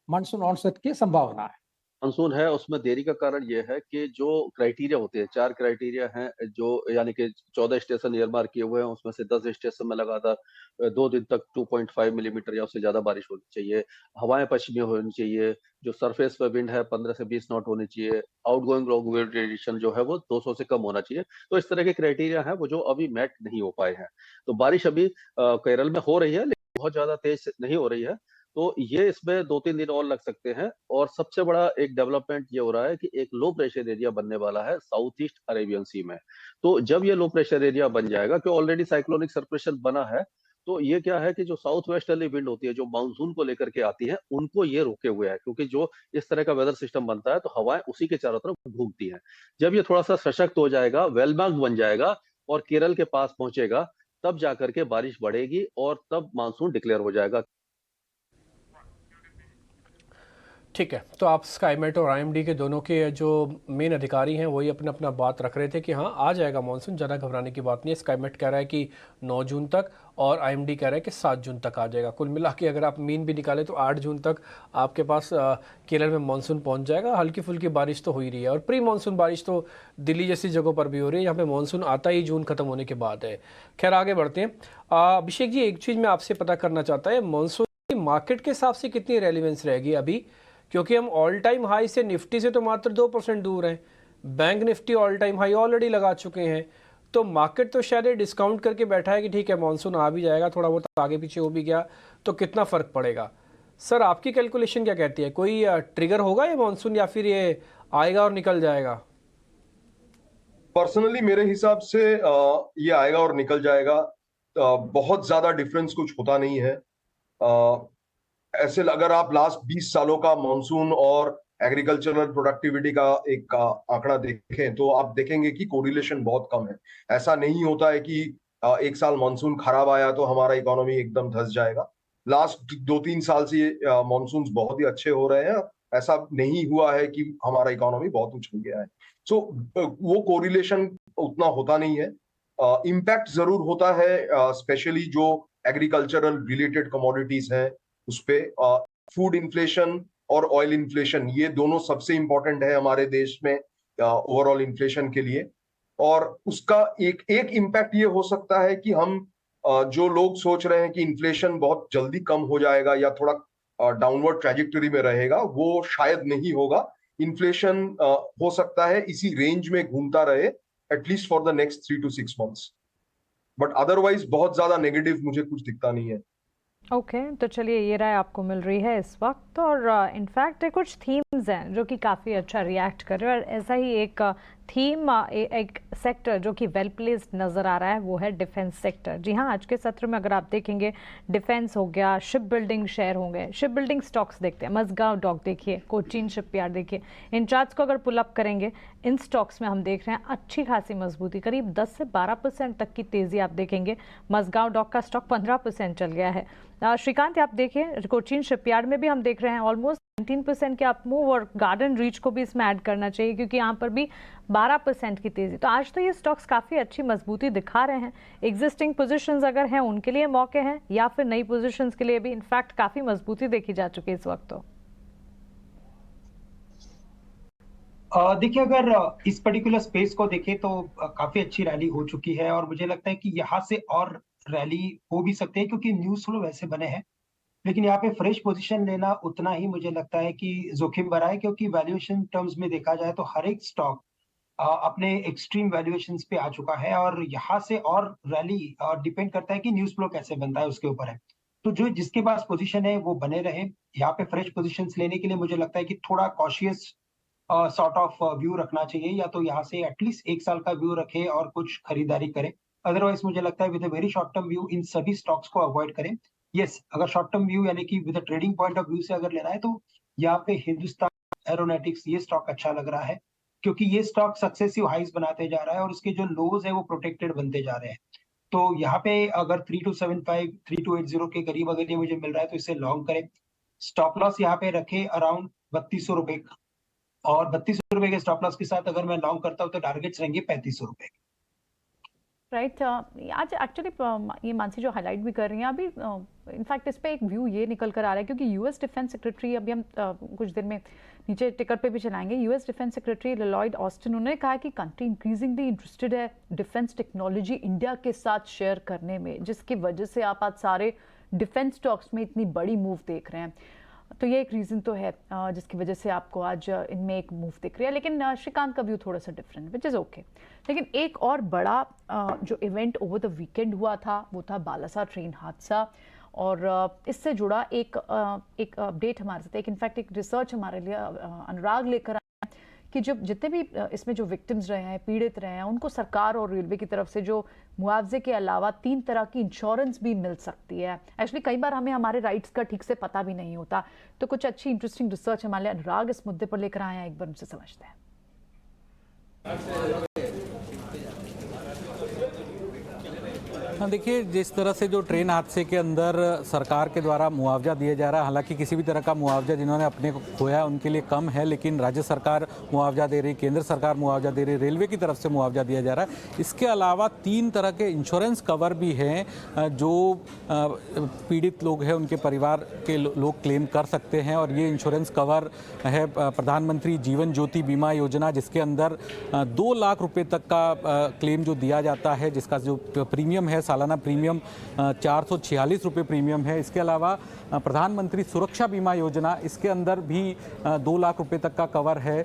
मानसून ऑनसेट की संभावना है। मानसून है उसमें देरी का कारण ये है कि जो क्राइटेरिया होते हैं 4 क्राइटेरिया हैं जो यानी कि 14 स्टेशन ईयरमार्क किए हुए हैं उसमें से 10 स्टेशन में लगातार 2 दिन तक 2.5 मिलीमीटर या उससे ज्यादा बारिश होनी चाहिए। हवाएं पश्चिमी होनी चाहिए। जो सरफेस पे विंड है 15 से 20 नॉट होनी चाहिए। आउटगोइंग लॉन्ग वेव डायरेक्शन जो है वो 200 से कम होना चाहिए। तो इस तरह के क्राइटेरिया हैं वो जो अभी मैट नहीं हो पाए हैं। तो बारिश अभी केरल में हो रही है लेकिन बहुत ज्यादा तेज नहीं हो रही है। तो ये इसमें 2-3 दिन और लग सकते हैं। और सबसे बड़ा एक डेवलपमेंट ये हो रहा है कि एक लो प्रेशर एरिया बनने वाला है साउथ ईस्ट अरेबियन सी में। तो जब ये लो प्रेशर एरिया बन जाएगा कि ऑलरेडी साइक्लोनिक सर्कुलेशन बना है तो ये क्या है कि जो साउथ वेस्टर्ली विंड होती है जो मानसून को लेकर के आती है उनको ये रोके हुए है क्योंकि जो इस तरह का वेदर सिस्टम बनता है तो हवाएं उसी के चारों तरफ घूमती हैं। जब ये थोड़ा सा सशक्त हो जाएगा वेल मार्क्ड बन जाएगा और केरल के पास पहुंचेगा तब जाकर के बारिश बढ़ेगी और तब मानसून डिक्लेयर हो जाएगा। ठीक है, तो आप स्काईमेट और आईएमडी के दोनों के जो मेन अधिकारी हैं वही अपना अपना बात रख रहे थे कि हाँ आ जाएगा मानसून, ज़्यादा घबराने की बात नहीं है। स्काईमेट कह रहा है कि 9 जून तक और आईएमडी कह रहा है कि 7 जून तक आ जाएगा। कुल मिला के अगर आप मीन भी निकालें तो 8 जून तक आपके पास केरल में मानसून पहुँच जाएगा। हल्की फुल्की बारिश तो हो ही रही है और प्री मानसून बारिश तो दिल्ली जैसी जगहों पर भी हो रही है। यहाँ पे मानसून आता ही जून खत्म होने के बाद है। खैर आगे बढ़ते हैं। अभिषेक जी, एक चीज़ मैं आपसे पता करना चाहता है, मानसून की मार्केट के हिसाब से कितनी रेलिवेंस रहेगी अभी, क्योंकि हम ऑल टाइम हाई से निफ्टी से तो मात्र 2% दूर हैं। Bank Nifty all time high already लगा चुके हैं। तो मार्केट तो शायद डिस्काउंट करके बैठा है कि ठीक है मानसून आ भी जाएगा, थोड़ा बहुत आगे पीछे हो भी गया तो कितना फ़र्क पड़ेगा। सर आपकी कैलकुलेशन क्या कहती है, कोई ट्रिगर होगा ये मानसून या फिर ये आएगा और निकल जाएगा? पर्सनली मेरे हिसाब से ये आएगा और निकल जाएगा। बहुत ज्यादा डिफरेंस कुछ होता नहीं है। ऐसे अगर आप लास्ट 20 सालों का मॉनसून और एग्रीकल्चरल प्रोडक्टिविटी का एक आंकड़ा देखें तो आप देखेंगे कि कोरिलेशन बहुत कम है। ऐसा नहीं होता है कि एक साल मॉनसून खराब आया तो हमारा इकोनॉमी एकदम धंस जाएगा। लास्ट 2-3 साल से मॉनसून बहुत ही अच्छे हो रहे हैं। ऐसा नहीं हुआ है कि हमारा इकोनॉमी बहुत उछल गया है। सो वो कोरिलेशन उतना होता नहीं है। इम्पैक्ट जरूर होता है, स्पेशली जो एग्रीकल्चरल रिलेटेड कमोडिटीज हैं उस पे। फूड इन्फ्लेशन और ऑयल इन्फ्लेशन ये दोनों सबसे इंपॉर्टेंट है हमारे देश में ओवरऑल इन्फ्लेशन के लिए। और उसका एक इम्पैक्ट ये हो सकता है कि हम जो लोग सोच रहे हैं कि इन्फ्लेशन बहुत जल्दी कम हो जाएगा या थोड़ा डाउनवर्ड ट्रैजेक्टरी में रहेगा, वो शायद नहीं होगा। इन्फ्लेशन हो सकता है इसी रेंज में घूमता रहे at least for the next 3 to 6 months। But otherwise बहुत ज्यादा नेगेटिव मुझे कुछ दिखता नहीं है। ओके तो चलिए ये राय आपको मिल रही है इस वक्त। और इनफैक्ट कुछ थीम्स हैं जो कि काफ़ी अच्छा रिएक्ट कर रहे हैं और ऐसा ही एक थीम एक सेक्टर जो कि वेल प्लेस्ड नज़र आ रहा है वो है डिफेंस सेक्टर। जी हाँ, आज के सत्र में अगर आप देखेंगे डिफेंस हो गया, शिप बिल्डिंग शेयर होंगे। शिप बिल्डिंग स्टॉक्स देखते हैं, मजगांव डॉक देखिए, कोचीन शिपयार्ड देखिए। इन चार्ट्स को अगर पुल अप करेंगे इन स्टॉक्स में हम देख रहे हैं अच्छी खासी मजबूती, करीब 10 से 12% तक की तेज़ी आप देखेंगे। मजगांव डॉक का स्टॉक 15% चल गया है। श्रीकांत आप देखिए कोचीन शिपयार्ड में भी हम देख रहे हैं ऑलमोस्ट 19% के आप मूव, और गार्डन रीच को भी इसमें ऐड करना चाहिए क्योंकि यहाँ पर भी 12% की तेजी। तो आज तो ये स्टॉक्स काफ़ी अच्छी मजबूती दिखा रहे हैं। एग्जिस्टिंग पोजीशंस अगर हैं उनके लिए मौके हैं या फिर नई पोजीशंस के लिए भी इनफैक्ट काफ़ी मजबूती देखी जा चुकी है इस वक्त। तो देखिए अगर इस पर्टिकुलर स्पेस को देखें तो काफी अच्छी रैली हो चुकी है और मुझे लगता है कि यहाँ से और रैली हो भी सकते हैं क्योंकि न्यूज फ्लो वैसे बने हैं। लेकिन यहाँ पे फ्रेश पोजीशन लेना उतना ही मुझे लगता है कि जोखिम भरा है क्योंकि वैल्यूएशन टर्म्स में देखा जाए तो हर एक स्टॉक अपने एक्सट्रीम वैल्यूएशंस पे आ चुका है और यहाँ से और रैली डिपेंड करता है कि न्यूज फ्लो कैसे बनता है उसके ऊपर है। तो जो जिसके पास पोजीशन है वो बने रहे। यहाँ पे फ्रेश पोजीशंस लेने के लिए मुझे लगता है कि थोड़ा कॉशियस सॉर्ट ऑफ व्यू रखना चाहिए, या तो यहाँ से एटलीस्ट 1 साल का व्यू रखे और कुछ खरीदारी करें। अदरवाइज मुझे लगता है with a very short term view इन सभी स्टॉक्स को अवॉइड करें। यस, अगर शॉर्ट टर्म व्यू यानी कि with a trading point of view से अगर लेना है तो यहाँ पे हिंदुस्तान एरोनॉटिक्स ये स्टॉक अच्छा लग रहा है। क्योंकि ये स्टॉक सक्सेसिव हाइज बनाते जा रहा है और उसके जो लोज है वो प्रोटेक्टेड बनते जा रहे हैं। तो यहाँ पे अगर 3275 3280 के करीब अगर ये मुझे मिल रहा है तो इसे लॉन्ग करें। स्टॉप लॉस यहाँ पे रखे अराउंड 3200 रुपए का, और 3200 रुपए के स्टॉप लॉस के साथ अगर मैं लॉन्ग करता हूँ तो टारगेट्स रहेंगे 3500 रुपए। राइट आज एक्चुअली ये मानसी जो हाईलाइट भी कर रही हैं अभी, इनफैक्ट इस पे एक व्यू ये निकल कर आ रहा है क्योंकि यूएस डिफेंस सेक्रेटरी, अभी हम कुछ देर में नीचे टिकट पे भी चलाएंगे, US defence secretary Lloyd Austin, उन्होंने कहा कि कंट्री इंक्रीजिंगली इंटरेस्टेड है डिफेंस टेक्नोलॉजी इंडिया के साथ शेयर करने में, जिसकी वजह से आप आज सारे डिफेंस स्टॉक्स में इतनी बड़ी मूव देख रहे हैं। तो ये एक रीज़न तो है जिसकी वजह से आपको आज इनमें एक मूव दिख रही है, लेकिन श्रीकांत का व्यू थोड़ा सा डिफरेंट, विच इज़ ओके। लेकिन एक और बड़ा जो इवेंट ओवर द वीकेंड हुआ था वो था बालासार ट्रेन हादसा, और इससे जुड़ा एक अपडेट हमारे साथ, एक इनफैक्ट एक रिसर्च हमारे लिए अनुराग लेकर आए कि जो जितने भी इसमें जो विक्टिम्स रहे हैं, पीड़ित रहे हैं, उनको सरकार और रेलवे की तरफ से जो मुआवजे के अलावा 3 तरह की इंश्योरेंस भी मिल सकती है। एक्चुअली कई बार हमें हमारे राइट्स का ठीक से पता भी नहीं होता, तो कुछ अच्छी इंटरेस्टिंग रिसर्च हमारे लिए अनुराग इस मुद्दे पर लेकर आए हैं, एक बार उनसे समझते हैं। हाँ, देखिए जिस तरह से जो ट्रेन हादसे के अंदर सरकार के द्वारा मुआवजा दिया जा रहा है, हालांकि किसी भी तरह का मुआवजा जिन्होंने अपने को खोया है उनके लिए कम है, लेकिन राज्य सरकार मुआवजा दे रही, केंद्र सरकार मुआवजा दे रही, रेलवे की तरफ से मुआवजा दिया जा रहा है। इसके अलावा 3 तरह के इंश्योरेंस कवर भी हैं जो पीड़ित लोग हैं उनके परिवार के लोग क्लेम कर सकते हैं, और ये इंश्योरेंस कवर है प्रधानमंत्री जीवन ज्योति बीमा योजना, जिसके अंदर 2 लाख रुपये तक का क्लेम जो दिया जाता है, जिसका जो प्रीमियम है, सालाना प्रीमियम 446 रुपये प्रीमियम है। इसके अलावा प्रधानमंत्री सुरक्षा बीमा योजना, इसके अंदर भी 2 लाख रुपये तक का कवर है।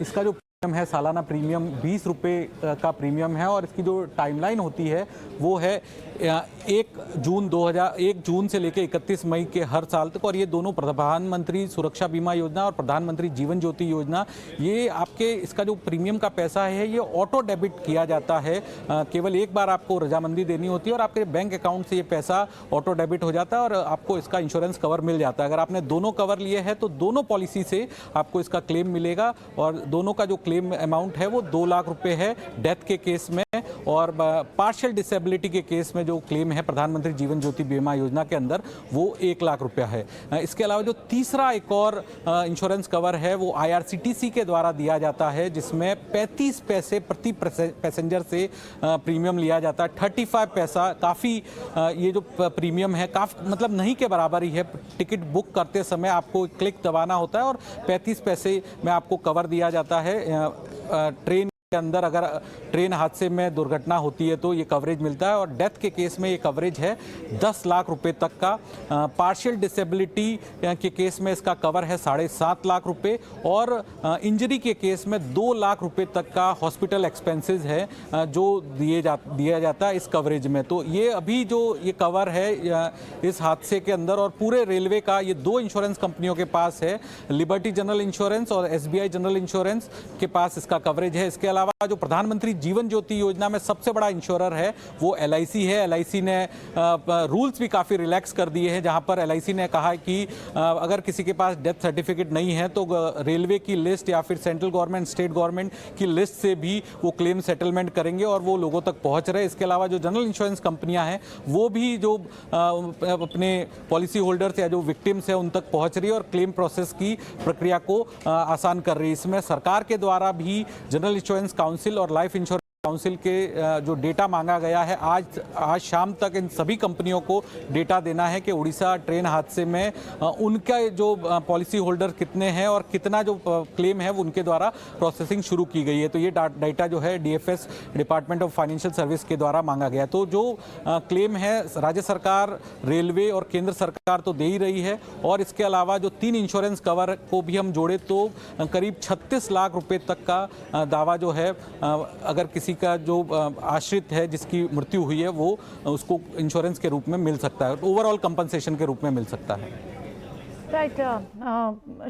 इसका जो प्रीमियम है, सालाना प्रीमियम 20 रुपये का प्रीमियम है, और इसकी जो टाइमलाइन होती है वो है 1 जून से लेकर 31 मई के हर साल तक। और ये दोनों प्रधानमंत्री सुरक्षा बीमा योजना और प्रधानमंत्री जीवन ज्योति योजना, ये आपके इसका जो प्रीमियम का पैसा है ये ऑटो डेबिट किया जाता है। केवल एक बार आपको रजामंदी देनी होती है और आपके बैंक अकाउंट से ये पैसा ऑटो डेबिट हो जाता है और आपको इसका इंश्योरेंस कवर मिल जाता है। अगर आपने दोनों कवर लिए हैं तो दोनों पॉलिसी से आपको इसका क्लेम मिलेगा, और दोनों का जो क्लेम अमाउंट है वो 2 लाख रुपये है डेथ के केस में, और पार्शियल डिसेबिलिटी के केस में जो क्लेम है प्रधानमंत्री जीवन ज्योति बीमा योजना के अंदर वो 1 लाख रुपया है। इसके अलावा जो तीसरा एक और इंश्योरेंस कवर है वो IRCTC के द्वारा दिया जाता है, जिसमें 35 पैसे प्रति पैसेंजर से प्रीमियम लिया जाता है। 35 पैसा काफ़ी, ये जो प्रीमियम है काफ़ी मतलब नहीं के बराबर ही है। टिकट बुक करते समय आपको क्लिक दबाना होता है और 35 पैसे में आपको कवर दिया जाता है। ट्रेन के अंदर अगर ट्रेन हादसे में दुर्घटना होती है तो ये कवरेज मिलता है, और डेथ के केस में ये कवरेज है 10 लाख रुपए तक का। पार्शियल डिसेबिलिटी के केस में इसका कवर है 7.5 लाख रुपए, और इंजरी के केस में 2 लाख रुपए तक का हॉस्पिटल एक्सपेंसेस है जो दिया जाता है इस कवरेज में। तो ये अभी जो ये कवर है इस हादसे के अंदर, और पूरे रेलवे का ये 2 इंश्योरेंस कंपनियों के पास है, लिबर्टी जनरल इंश्योरेंस और SBI जनरल इंश्योरेंस के पास इसका कवरेज है। इसके अलावा जो प्रधानमंत्री जीवन ज्योति योजना में सबसे बड़ा इंश्योरर है वो LIC है। LIC ने रूल्स भी काफ़ी रिलैक्स कर दिए हैं, जहां पर LIC ने कहा है कि अगर किसी के पास डेथ सर्टिफिकेट नहीं है तो रेलवे की लिस्ट या फिर सेंट्रल गवर्नमेंट स्टेट गवर्नमेंट की लिस्ट से भी वो क्लेम सेटलमेंट करेंगे और वो लोगों तक पहुंच रहे हैं। इसके अलावा जो जनरल इंश्योरेंस कंपनियां हैं वो भी जो अपने पॉलिसी होल्डर्स या जो विक्टिम्स हैं उन तक पहुंच रही है और क्लेम प्रोसेस की प्रक्रिया को आसान कर रही है। इसमें सरकार के द्वारा भी जनरल इंश्योरेंस काउंसिल और लाइफ इंश्योरेंस काउंसिल के जो डेटा मांगा गया है, आज शाम तक इन सभी कंपनियों को डेटा देना है कि उड़ीसा ट्रेन हादसे में उनका जो पॉलिसी होल्डर कितने हैं और कितना जो क्लेम है वो उनके द्वारा प्रोसेसिंग शुरू की गई है। तो ये डेटा जो है DFS department of financial service के द्वारा मांगा गया। तो जो क्लेम है राज्य सरकार, रेलवे और केंद्र सरकार तो दे ही रही है, और इसके अलावा जो 3 इंश्योरेंस कवर को भी हम जोड़े तो करीब 36 लाख रुपए तक का दावा जो है अगर किसी का जो आश्रित है जिसकी मृत्यु हुई है वो उसको इंश्योरेंस के रूप में मिल सकता है, ओवरऑल कंपनसेशन के रूप में मिल सकता है। राइट,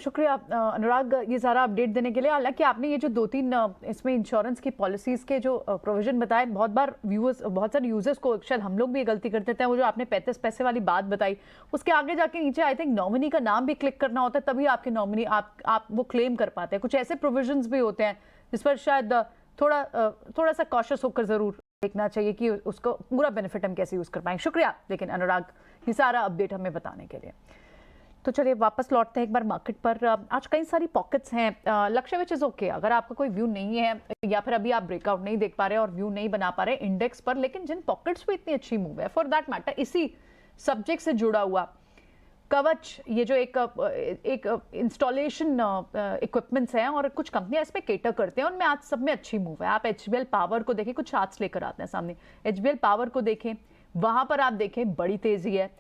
शुक्रिया अनुराग ये सारा अपडेट देने के लिए। हालांकि आपने ये जो 2-3 इसमें इंश्योरेंस की पॉलिसीज़ के जो प्रोविजन बताए, बहुत बार व्यूअर्स, बहुत सारे यूजर्स को, शायद हम लोग भी ये गलती करते थे, वो जो आपने 35 पैसे वाली बात बताई उसके आगे जाके नीचे आई थिंक नॉमिनी का नाम भी क्लिक करना होता है, तभी आपके नॉमिनी आप वो क्लेम कर पाते हैं। कुछ ऐसे प्रोविजंस भी होते हैं जिस पर शायद थोड़ा सा कॉशियस होकर ज़रूर देखना चाहिए कि उसको पूरा बेनिफिट हम कैसे यूज़ कर पाएंगे। शुक्रिया लेकिन अनुराग ये सारा अपडेट हमें बताने के लिए। तो चलिए वापस लौटते हैं एक बार मार्केट पर। आज कई सारी पॉकेट्स हैं। लक्ष्य विच इज़ ओके, अगर आपका कोई व्यू नहीं है या फिर अभी आप ब्रेकआउट नहीं देख पा रहे और व्यू नहीं बना पा रहे इंडेक्स पर, लेकिन जिन पॉकेट्स पे इतनी अच्छी मूव है, फॉर दैट मैटर इसी सब्जेक्ट से जुड़ा हुआ कवच, ये जो एक इंस्टॉलेशन इक्विपमेंट्स हैं और कुछ कंपनियां इसमें केटर करते हैं, उनमें आज सब में अच्छी मूव है। आप HBL पावर को देखें, कुछ चार्ट्स लेकर आते हैं सामने। HBL पावर को देखें, वहां पर आप देखें बड़ी तेजी है।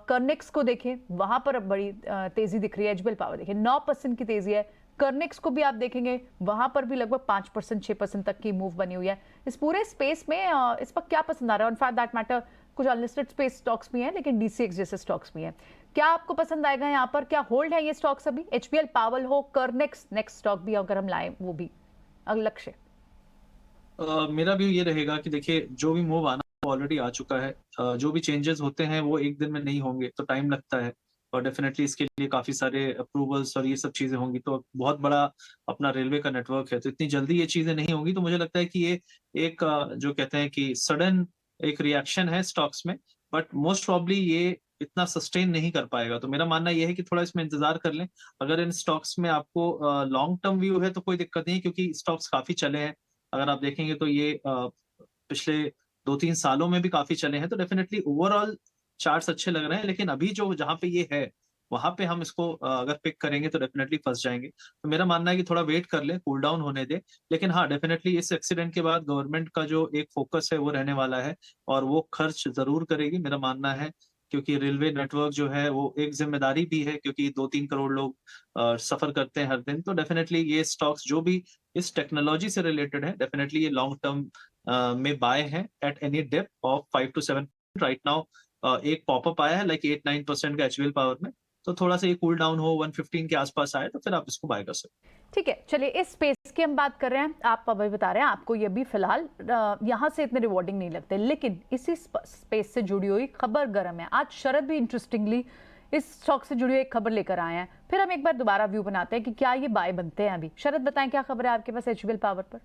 कर्निक्स को देखें, वहां पर बड़ी तेजी दिख रही है। HBL पावर देखें 9% की तेजी है। कर्निक्स को भी आप देखेंगे, वहां पर भी लगभग 5% 6% तक की मूव बनी हुई है। इस पूरे स्पेस में इस पर क्या पसंद आ रहा है? और फॉर दैट मैटर कुछ अनलिस्टेड स्पेस स्टॉक्स भी हैं, लेकिन DCX जैसे स्टॉक्स भी हैं। क्या आपको पसंद आएगा यहाँ पर? क्या होल्ड है ये स्टॉक्स अभी? HBL पावर हो, कर्निक्स, नेक्स्ट स्टॉक भी अगर हम लाएं वो भी लक्ष्य। मेरा भी ये रहेगा कि देखिए जो भी मूव आना ऑलरेडी आ चुका है। जो भी चेंजेस होते हैं वो एक दिन में नहीं होंगे, तो टाइम लगता है और डेफिनेटली इसके लिए काफी सारे अप्रूवल्स और ये सब चीजें होंगी। तो बहुत बड़ा अपना रेलवे का नेटवर्क है, तो इतनी जल्दी ये चीजें नहीं होंगी। तो मुझे लगता है कि ये एक जो कहते हैं कि सडन एक रिएक्शन है स्टॉक्स में, बट मोस्ट प्रॉब्ली ये इतना सस्टेन नहीं कर पाएगा। तो मेरा मानना यह है कि थोड़ा इसमें इंतजार कर लें। अगर इन स्टॉक्स में आपको लॉन्ग टर्म व्यू है तो कोई दिक्कत नहीं है, क्योंकि स्टॉक्स काफी चले हैं। अगर आप देखेंगे तो ये पिछले 2-3 सालों में भी काफी चले हैं, तो डेफिनेटली ओवरऑल चार्ट्स अच्छे लग रहे हैं। लेकिन अभी जो जहां पे ये है वहां पे हम इसको अगर पिक करेंगे तो डेफिनेटली फंस जाएंगे। तो मेरा मानना है कि थोड़ा वेट कर ले, कूल डाउन होने दे। लेकिन हाँ, डेफिनेटली इस एक्सीडेंट के बाद गवर्नमेंट का जो एक फोकस है वो रहने वाला है और वो खर्च जरूर करेगी, मेरा मानना है। क्योंकि रेलवे नेटवर्क जो है वो एक जिम्मेदारी भी है, क्योंकि 2-3 करोड़ लोग सफर करते हैं हर दिन। तो डेफिनेटली ये स्टॉक्स जो भी इस टेक्नोलॉजी से रिलेटेड है, डेफिनेटली ये लॉन्ग टर्म में बाय है at any dip of 5 to 7 right now. एक पॉपअप आया है लाइक 8-9% का HBL पावर में, तो थोड़ा सा ये कूल डाउन हो 115 के आसपास आए तो फिर आप इसको बाय कर सकते हैं। ठीक है, चलिए इस स्पेस की हम बात कर रहे हैं। आप अभी बता रहे हैं आपको ये भी फिलहाल यहाँ से इतने रिवॉर्डिंग नहीं लगते, लेकिन इसी स्पेस से जुड़ी हुई खबर गर्म है। आज शरद भी इंटरेस्टिंगली इस स्टॉक से जुड़ी हुई एक खबर लेकर आए हैं। फिर हम एक बार दोबारा व्यू बनाते हैं कि क्या ये बाय बनते हैं अभी। शरद बताएं क्या खबर है आपके पास HBL पावर पर?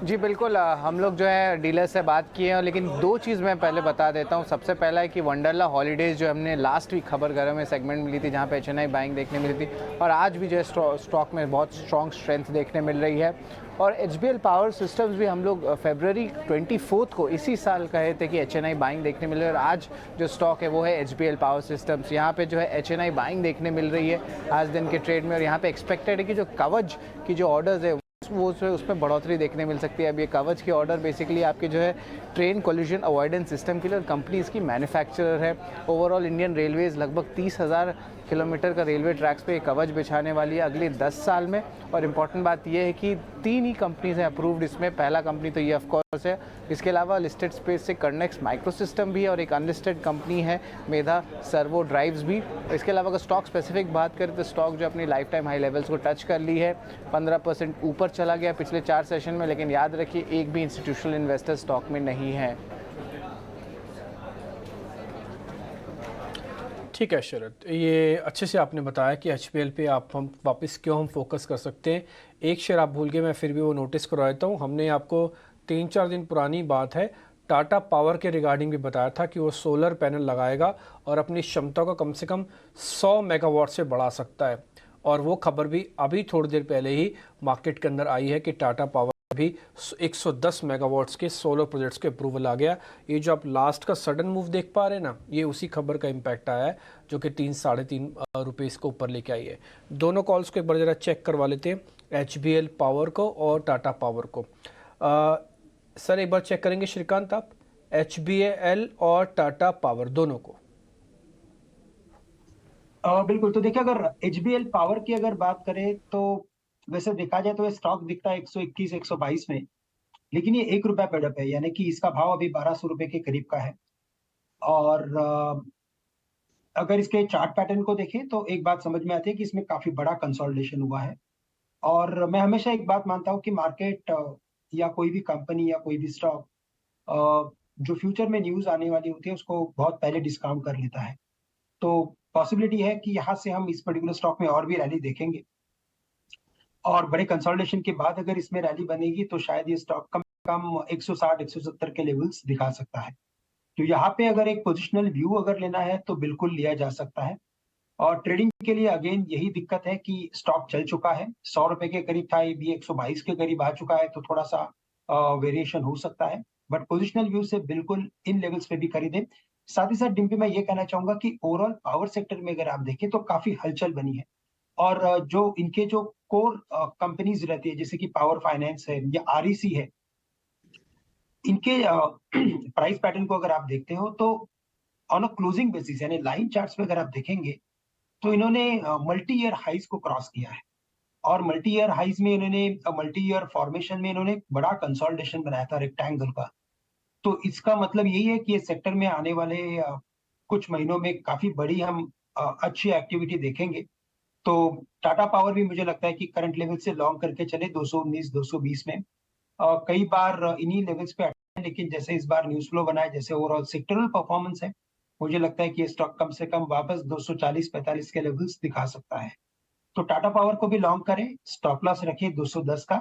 जी बिल्कुल, हम लोग जो है डीलर से बात किए हैं, लेकिन दो चीज़ मैं पहले बता देता हूँ। सबसे पहला है कि वंडरला हॉलीडेज़ जो हमने लास्ट वीक खबर गर्म में सेगमेंट मिली थी, जहाँ पे HNI बाइंग देखने मिली थी, और आज भी जो है स्टॉक में बहुत स्ट्रॉन्ग स्ट्रेंथ देखने मिल रही है। और HBL पावर सिस्टम्स भी हम लोग February 24 को इसी साल कहे थे कि HNI बाइंग देखने मिल रही है, और आज जो स्टॉक है वो है HBL पावर सिस्टम्स। यहाँ पे जो है HNI बाइंग देखने मिल रही है आज दिन के ट्रेड में, और यहाँ पे एक्सपेक्टेड है कि जो कवच की जो ऑर्डर्स है वो उसमें बढ़ोतरी देखने मिल सकती है। अब ये कवच के ऑर्डर बेसिकली आपके जो है ट्रेन कोलिजन अवॉइडेंस सिस्टम के लिए, और कंपनी इसकी मैन्युफैक्चरर है। ओवरऑल इंडियन रेलवेज लगभग 30,000 किलोमीटर का रेलवे ट्रैक्स पे कवच बिछाने वाली है अगले 10 साल में। और इम्पॉर्टेंट बात यह है कि 3 ही कंपनीज हैं अप्रूव्ड इसमें। पहला कंपनी तो ये ऑफकोर्स है, इसके अलावा लिस्टेड स्पेस से कर्नेक्स माइक्रोसिस्टम भी है, और एक अनलिस्टेड कंपनी है मेधा सर्वो ड्राइव्स भी। इसके अलावा अगर स्टॉक स्पेसिफिक बात करें तो स्टॉक जो अपनी लाइफ टाइम हाई लेवल्स को टच कर ली है, 15% ऊपर चला गया पिछले 4 सेशन में। लेकिन याद रखिए एक भी इंस्टीट्यूशनल इन्वेस्टर स्टॉक में नहीं है। ठीक है शरद, ये अच्छे से आपने बताया कि HBL पे हम वापस क्यों हम फोकस कर सकते हैं। एक शेयर आप भूल गए, मैं फिर भी वो नोटिस करवा देता हूँ। हमने आपको 3-4 दिन पुरानी बात है, टाटा पावर के रिगार्डिंग भी बताया था कि वो सोलर पैनल लगाएगा और अपनी क्षमता को कम से कम 100 मेगावाट से बढ़ा सकता है। और वो खबर भी अभी थोड़ी देर पहले ही मार्केट के अंदर आई है कि टाटा पावर भी 110 मेगावाट्स के सोलर प्रोजेक्ट्स के अप्रूवल आ गया। ये जो आप लास्ट का सडन मूव देख पा रहे हैं ना, ये उसी खबर का इम्पैक्ट आया है जो कि 3-3.5 रुपये को ऊपर लेके आई है। दोनों कॉल्स को एक बार जरा चेक करवा लेते हैं, HBL पावर को और टाटा पावर को। सर एक बार चेक करेंगे श्रीकांत आप, HBL और टाटा पावर दोनों को। बिल्कुल, तो देखिए अगर HBL पावर की अगर बात करें तो वैसे देखा जाए तो ये स्टॉक दिखता है 121-122 में, लेकिन ये 1 रुपया पेडअप है, यानी कि इसका भाव अभी 1200 रुपए के करीब का है। और अगर इसके चार्ट पैटर्न को देखें तो एक बात समझ में आती है कि इसमें काफी बड़ा कंसोलिडेशन हुआ है। और मैं हमेशा एक बात मानता हूँ कि मार्केट या कोई भी कंपनी या कोई भी स्टॉक जो फ्यूचर में न्यूज आने वाली होती है उसको बहुत पहले डिस्काउंट कर लेता है। तो पॉसिबिलिटी है कि यहाँ से हम इस पर्टिकुलर स्टॉक में और भी रैली देखेंगे, और बड़े कंसोलिडेशन के बाद अगर इसमें रैली बनेगी तो शायद ये स्टॉक कम से कम 160-170 के लेवल्स दिखा सकता है। तो यहाँ पे अगर एक पोजिशनल व्यू अगर लेना है तो बिल्कुल लिया जा सकता है। और ट्रेडिंग के लिए अगेन यही दिक्कत है कि स्टॉक चल चुका है, 100 रुपए के करीब था, ये भी 122 के करीब आ चुका है, तो थोड़ा सा वेरिएशन हो सकता है, बट पोजिशनल व्यू से बिल्कुल इन लेवल्स पे भी खरीदें। साथ ही साथ डिम्पी मैं ये कहना चाहूंगा कि ओवरऑल पावर सेक्टर में अगर आप देखें तो काफी हलचल बनी है, और जो इनके जो कोर कंपनीज रहती है जैसे कि पावर फाइनेंस है या आरईसी है, इनके प्राइस पैटर्न को अगर आप देखते हो तो ऑन अ क्लोजिंग बेसिस यानी लाइन चार्ट्स पे अगर आप देखेंगे तो इन्होंने मल्टी ईयर हाइज को क्रॉस किया है, और मल्टी ईयर हाइज में इन्होंने मल्टी ईयर फॉर्मेशन में इन्होंने बड़ा कंसोलिडेशन बनाया था रेक्टेंगल का। तो इसका मतलब यही है कि ये सेक्टर में आने वाले कुछ महीनों में काफी बड़ी हम अच्छी एक्टिविटी देखेंगे। तो टाटा पावर भी मुझे लगता है कि करंट लेवल से लॉन्ग करके चले 219-220 में, कई बार इन्हीं लेवल्स पे अटके, लेकिन जैसे इस बार न्यूज फ्लो बना है, जैसे ओवरऑल सेक्टरल परफॉर्मेंस है, मुझे लगता है कि ये स्टॉक कम से कम वापस 240-45 के लेवल्स दिखा सकता है। तो टाटा पावर को भी लॉन्ग करें, स्टॉप लॉस रखें 210 का,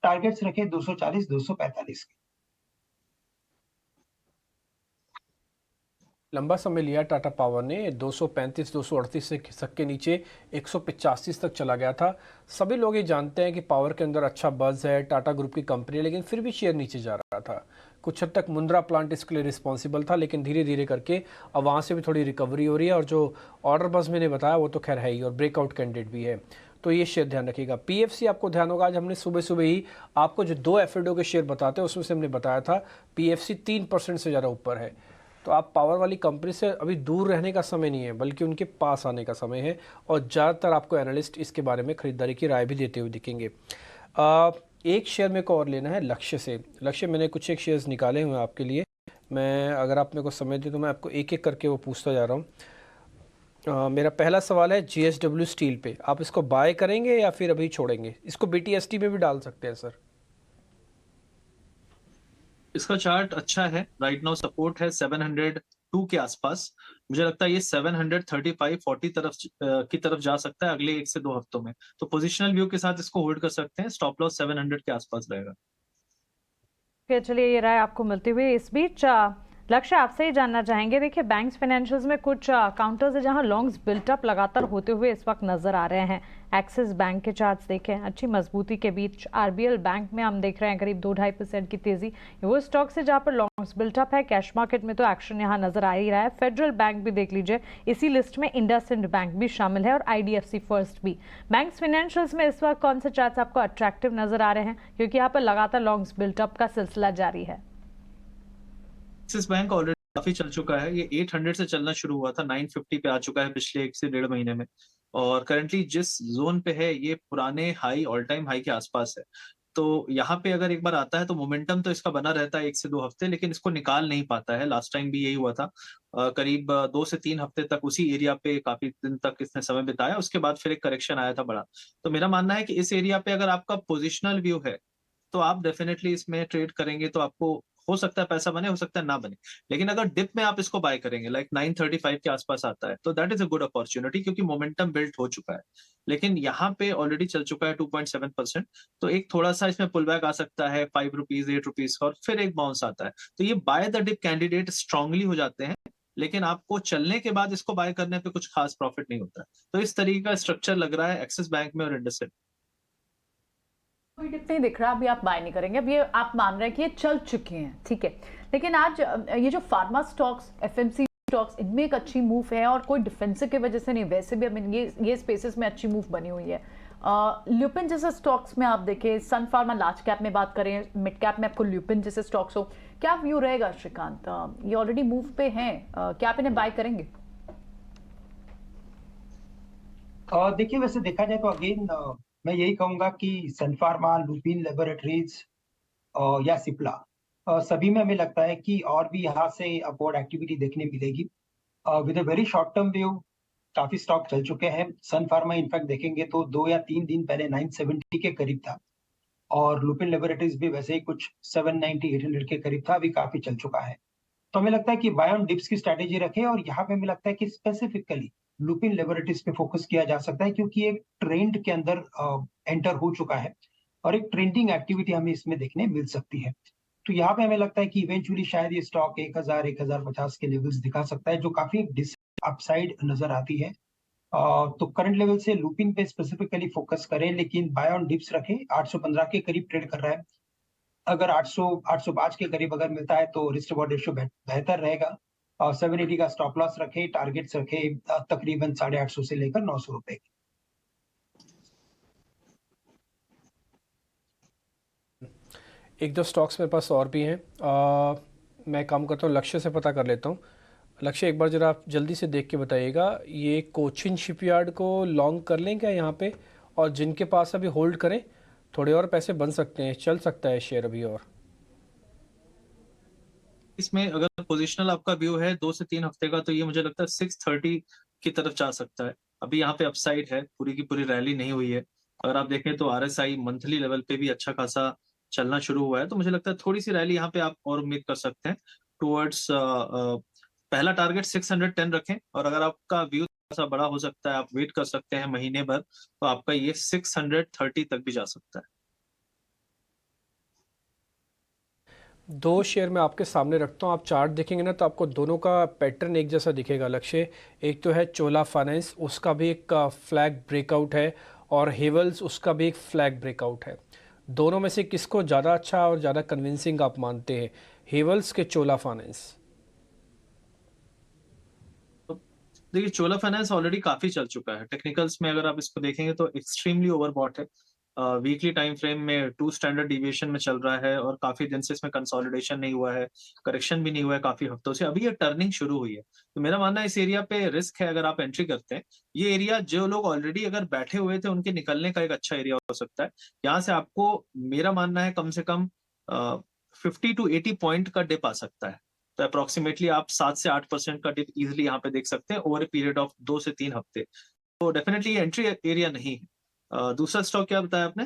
टारगेट्स रखें 240-245 के। लंबा समय लिया टाटा पावर ने, 235-238 से खिसक के नीचे 185 तक चला गया था। सभी लोग ये जानते हैं कि पावर के अंदर अच्छा बज़ है, टाटा ग्रुप की कंपनी है, लेकिन फिर भी शेयर नीचे जा रहा था। कुछ हद तक मुंद्रा प्लांट इसके लिए रिस्पॉन्सिबल था, लेकिन धीरे धीरे करके अब वहाँ से भी थोड़ी रिकवरी हो रही है, और जो ऑर्डर बज़ मैंने बताया वो तो खैर है ही, और ब्रेकआउट कैंडिडेट भी है, तो ये शेयर ध्यान रखिएगा। पीएफसी आपको ध्यान होगा, आज हमने सुबह सुबह ही आपको जो 2 एफएडओ के शेयर बताते हैं उसमें से हमने बताया था पीएफसी 3% से ज़्यादा ऊपर है। तो आप पावर वाली कंपनी से अभी दूर रहने का समय नहीं है, बल्कि उनके पास आने का समय है, और ज़्यादातर आपको एनालिस्ट इसके बारे में खरीदारी की राय भी देते हुए दिखेंगे। एक शेयर मेरे को और लेना है लक्ष्य से। लक्ष्य मैंने कुछ एक शेयर्स निकाले हुए हैं आपके लिए, मैं अगर आप मेरे को समय दे तो मैं आपको एक एक करके वो पूछता जा रहा हूँ। मेरा पहला सवाल है जीएसडब्ल्यू स्टील पे, आप इसको बाय करेंगे या फिर अभी छोड़ेंगे? इसको बीटीएसटी में भी डाल सकते हैं सर। इसका चार्ट अच्छा है, राइट नाउ सपोर्ट है 702 के आसपास। मुझे लगता है ये 735-40 की तरफ जा सकता है अगले 1 से 2 हफ्तों में। तो पोजिशनल व्यू के साथ इसको होल्ड कर सकते हैं, स्टॉप लॉस 700 के आसपास रहेगा। चलिए, ये राय आपको मिलती हुई इस बीच लक्ष्य आपसे ही जानना चाहेंगे। देखिए, बैंक्स फाइनेंशियल्स में कुछ काउंटर्स है जहां लॉन्ग्स बिल्टअप लगातार होते हुए इस वक्त नजर आ रहे हैं। एक्सिस बैंक के चार्ट्स देखें, अच्छी मजबूती के बीच। आरबीएल बैंक में हम देख रहे हैं करीब 2-2.5% की तेजी। वो स्टॉक से जहां पर लॉन्ग्स बिल्टअप है। कैश मार्केट में तो एक्शन यहां नजर आ ही रहा है। फेडरल बैंक भी देख लीजिए, इसी लिस्ट में इंडसइंड बैंक भी शामिल है और आईडीएफसी फर्स्ट भी। बैंक्स फाइनेंशियल्स में इस वक्त कौन से चार्ट्स आपको अट्रैक्टिव नजर आ रहे हैं, क्योंकि यहाँ पर लगातार लॉन्ग्स बिल्टअप का सिलसिला जारी है? एक्सिस बैंक ऑलरेडी काफी चल चुका है, ये 800 से चलना शुरू हुआ था, 950 पे आ चुका है पिछले 1 से 1.5 महीने में, और करंटली जिस जोन पे है ये पुराने हाई, ऑल टाइम हाई के आसपास है। तो यहाँ पे अगर एक बार आता है तो मोमेंटम तो इसका बना रहता है 1 से 2 हफ्ते, लेकिन इसको निकाल नहीं पाता है। लास्ट टाइम भी यही हुआ था, करीब 2 से 3 हफ्ते तक उसी एरिया पे काफी दिन तक इसने समय बिताया, उसके बाद फिर एक करेक्शन आया था बड़ा। तो मेरा मानना है कि इस एरिया पे अगर आपका पोजिशनल व्यू है तो आप डेफिनेटली इसमें ट्रेड करेंगे तो आपको हो सकता है पैसा बने, हो सकता है ना बने। लेकिन अगर डिप में आप इसको बाय करेंगे, लाइक 935 के आसपास आता है, तो that is a good opportunity, क्योंकि मोमेंटम बिल्ड हो चुका है। लेकिन यहाँ पे ऑलरेडी चल चुका है 2.7%, तो एक थोड़ा सा इसमें पुल बैक आ सकता है 5 रुपीज 8 रुपीज, और फिर एक बाउंस आता है। तो ये buy the dip candidate strongly हो जाते हैं, लेकिन आपको चलने के बाद इसको बाय करने पे कुछ खास प्रॉफिट नहीं होता है। तो इस तरीके का स्ट्रक्चर लग रहा है एक्सिस बैंक में और इंडसइंड। कोई डिप नहीं दिख रहा, अभी आप बाय नहीं करेंगे, अब ये आप मान रहे हैं कि ये चल चुके हैं, ठीक है। लेकिन आज ये जो फार्मा स्टॉक्स, एफएमसी स्टॉक्स, इनमें एक अच्छी मूव है, और कोई डिफेंसिव की वजह से नहीं, वैसे भी अब ये स्पेसेस में अच्छी मूव बनी हुई है। ल्यूपिन जैसे स्टॉक्स में आप देखें, सन फार्मा लार्ज कैप में बात करें, मिड कैप में आपको ल्यूपिन जैसे स्टॉक्स हो, क्या व्यू रहेगा श्रीकांत? ये ऑलरेडी मूव पे हैं, क्या आप इन्हें बाय करेंगे? देखिए, वैसे देखा जाए तो अगेन मैं यही कहूंगा कि सन फार्मा, लुपिन लैबोरेटरीज या सिप्ला, सभी में हमें लगता है कि और भी यहाँ से अपवर्ड एक्टिविटी देखने मिलेगी। With a very short term view काफी स्टॉक चल चुके हैं। सन फार्मा इनफैक्ट देखेंगे तो 2 या 3 दिन पहले 970 के करीब था, और लुपिन लैबोरेटरीज भी वैसे ही कुछ 790-800 के करीब था, अभी काफी चल चुका है। तो हमें लगता है कि बाय ऑन डिप्स की स्ट्रैटेजी रखें, और यहाँ पे हमें लगता है कि स्पेसिफिकली लुपिन लैबोरेटरीज पे फोकस किया जा सकता है, क्योंकि एक ट्रेंड के अंदर एंटर हो चुका है और एक ट्रेंडिंग एक्टिविटी हमें इसमें देखने मिल सकती है। तो यहाँ पे हमें लगता है कि इवेंचुअली शायद ये स्टॉक 1000 1050 के लेवल्स दिखा सकता है, जो काफी अपसाइड नजर आती है। तो करंट लेवल से लुपिन पे स्पेसिफिकली फोकस करें, लेकिन बाय ऑन डिप्स रखें। 815 के करीब ट्रेड कर रहा है, अगर 800 805 के करीब अगर मिलता है तो रिस्क रिवॉर्ड रेशियो बेहतर रहेगा। 780 का स्टॉप लॉस रखे, टारगेट्स रखे तकरीबन 850 से लेकर 900 रुपए। एक दो स्टॉक्स मेरे पास और भी हैं, मैं काम करता हूँ, लक्ष्य से पता कर लेता हूँ। लक्ष्य, एक बार जरा आप जल्दी से देख के बताइएगा, ये कोचिन शिपयार्ड को लॉन्ग कर लें क्या यहाँ पे, और जिनके पास अभी होल्ड करें, थोड़े और पैसे बन सकते हैं, चल सकता है शेयर अभी और। इसमें अगर पोजिशनल आपका व्यू है 2 से 3 हफ्ते का, तो ये मुझे लगता है 630 की तरफ जा सकता है। अभी यहाँ पे अपसाइड है, पूरी की पूरी रैली नहीं हुई है। अगर आप देखें तो RSI मंथली लेवल पे भी अच्छा खासा चलना शुरू हुआ है, तो मुझे लगता है थोड़ी सी रैली यहाँ पे आप और उम्मीद कर सकते हैं टुवर्ड्स। पहला टारगेट 610 रखें, और अगर आपका व्यू थोड़ा सा बड़ा हो सकता है, आप वेट कर सकते हैं महीने भर, तो आपका ये 630 तक भी जा सकता है। दो शेयर मैं आपके सामने रखता हूँ, आप चार्ट देखेंगे ना तो आपको दोनों का पैटर्न एक जैसा दिखेगा। लक्ष्य, एक तो है चोला फाइनेंस, उसका भी एक फ्लैग ब्रेकआउट है, और हेवल्स उसका भी एक फ्लैग ब्रेकआउट है। दोनों में से किसको ज़्यादा अच्छा और ज़्यादा कन्विंसिंग आप मानते हैं, हेवल्स के चोला फाइनेंस? देखिए, चोला फाइनेंस ऑलरेडी काफी चल चुका है। टेक्निकल्स में अगर आप इसको देखेंगे तो एक्सट्रीमली ओवरबॉट है। वीकली टाइम फ्रेम में 2 स्टैंडर्ड डिविएशन में चल रहा है, और काफी दिन से इसमें कंसोलिडेशन नहीं हुआ है, करेक्शन भी नहीं हुआ है काफी हफ्तों से। अभी ये टर्निंग शुरू हुई है, तो मेरा मानना है इस एरिया पे रिस्क है अगर आप एंट्री करते हैं। ये एरिया जो लोग ऑलरेडी अगर बैठे हुए थे उनके निकलने का एक अच्छा एरिया हो सकता है। यहाँ से आपको, मेरा मानना है, कम से कम 50 to 80 पॉइंट का डिप आ सकता है। तो अप्रोक्सीमेटली आप 7 से 8% का डिप इजिली यहाँ पे देख सकते हैं ओवर ए पीरियड ऑफ 2 से 3 हफ्ते। तो डेफिनेटली ये एंट्री एरिया नहीं है। दूसरा स्टॉक क्या बताया आपने?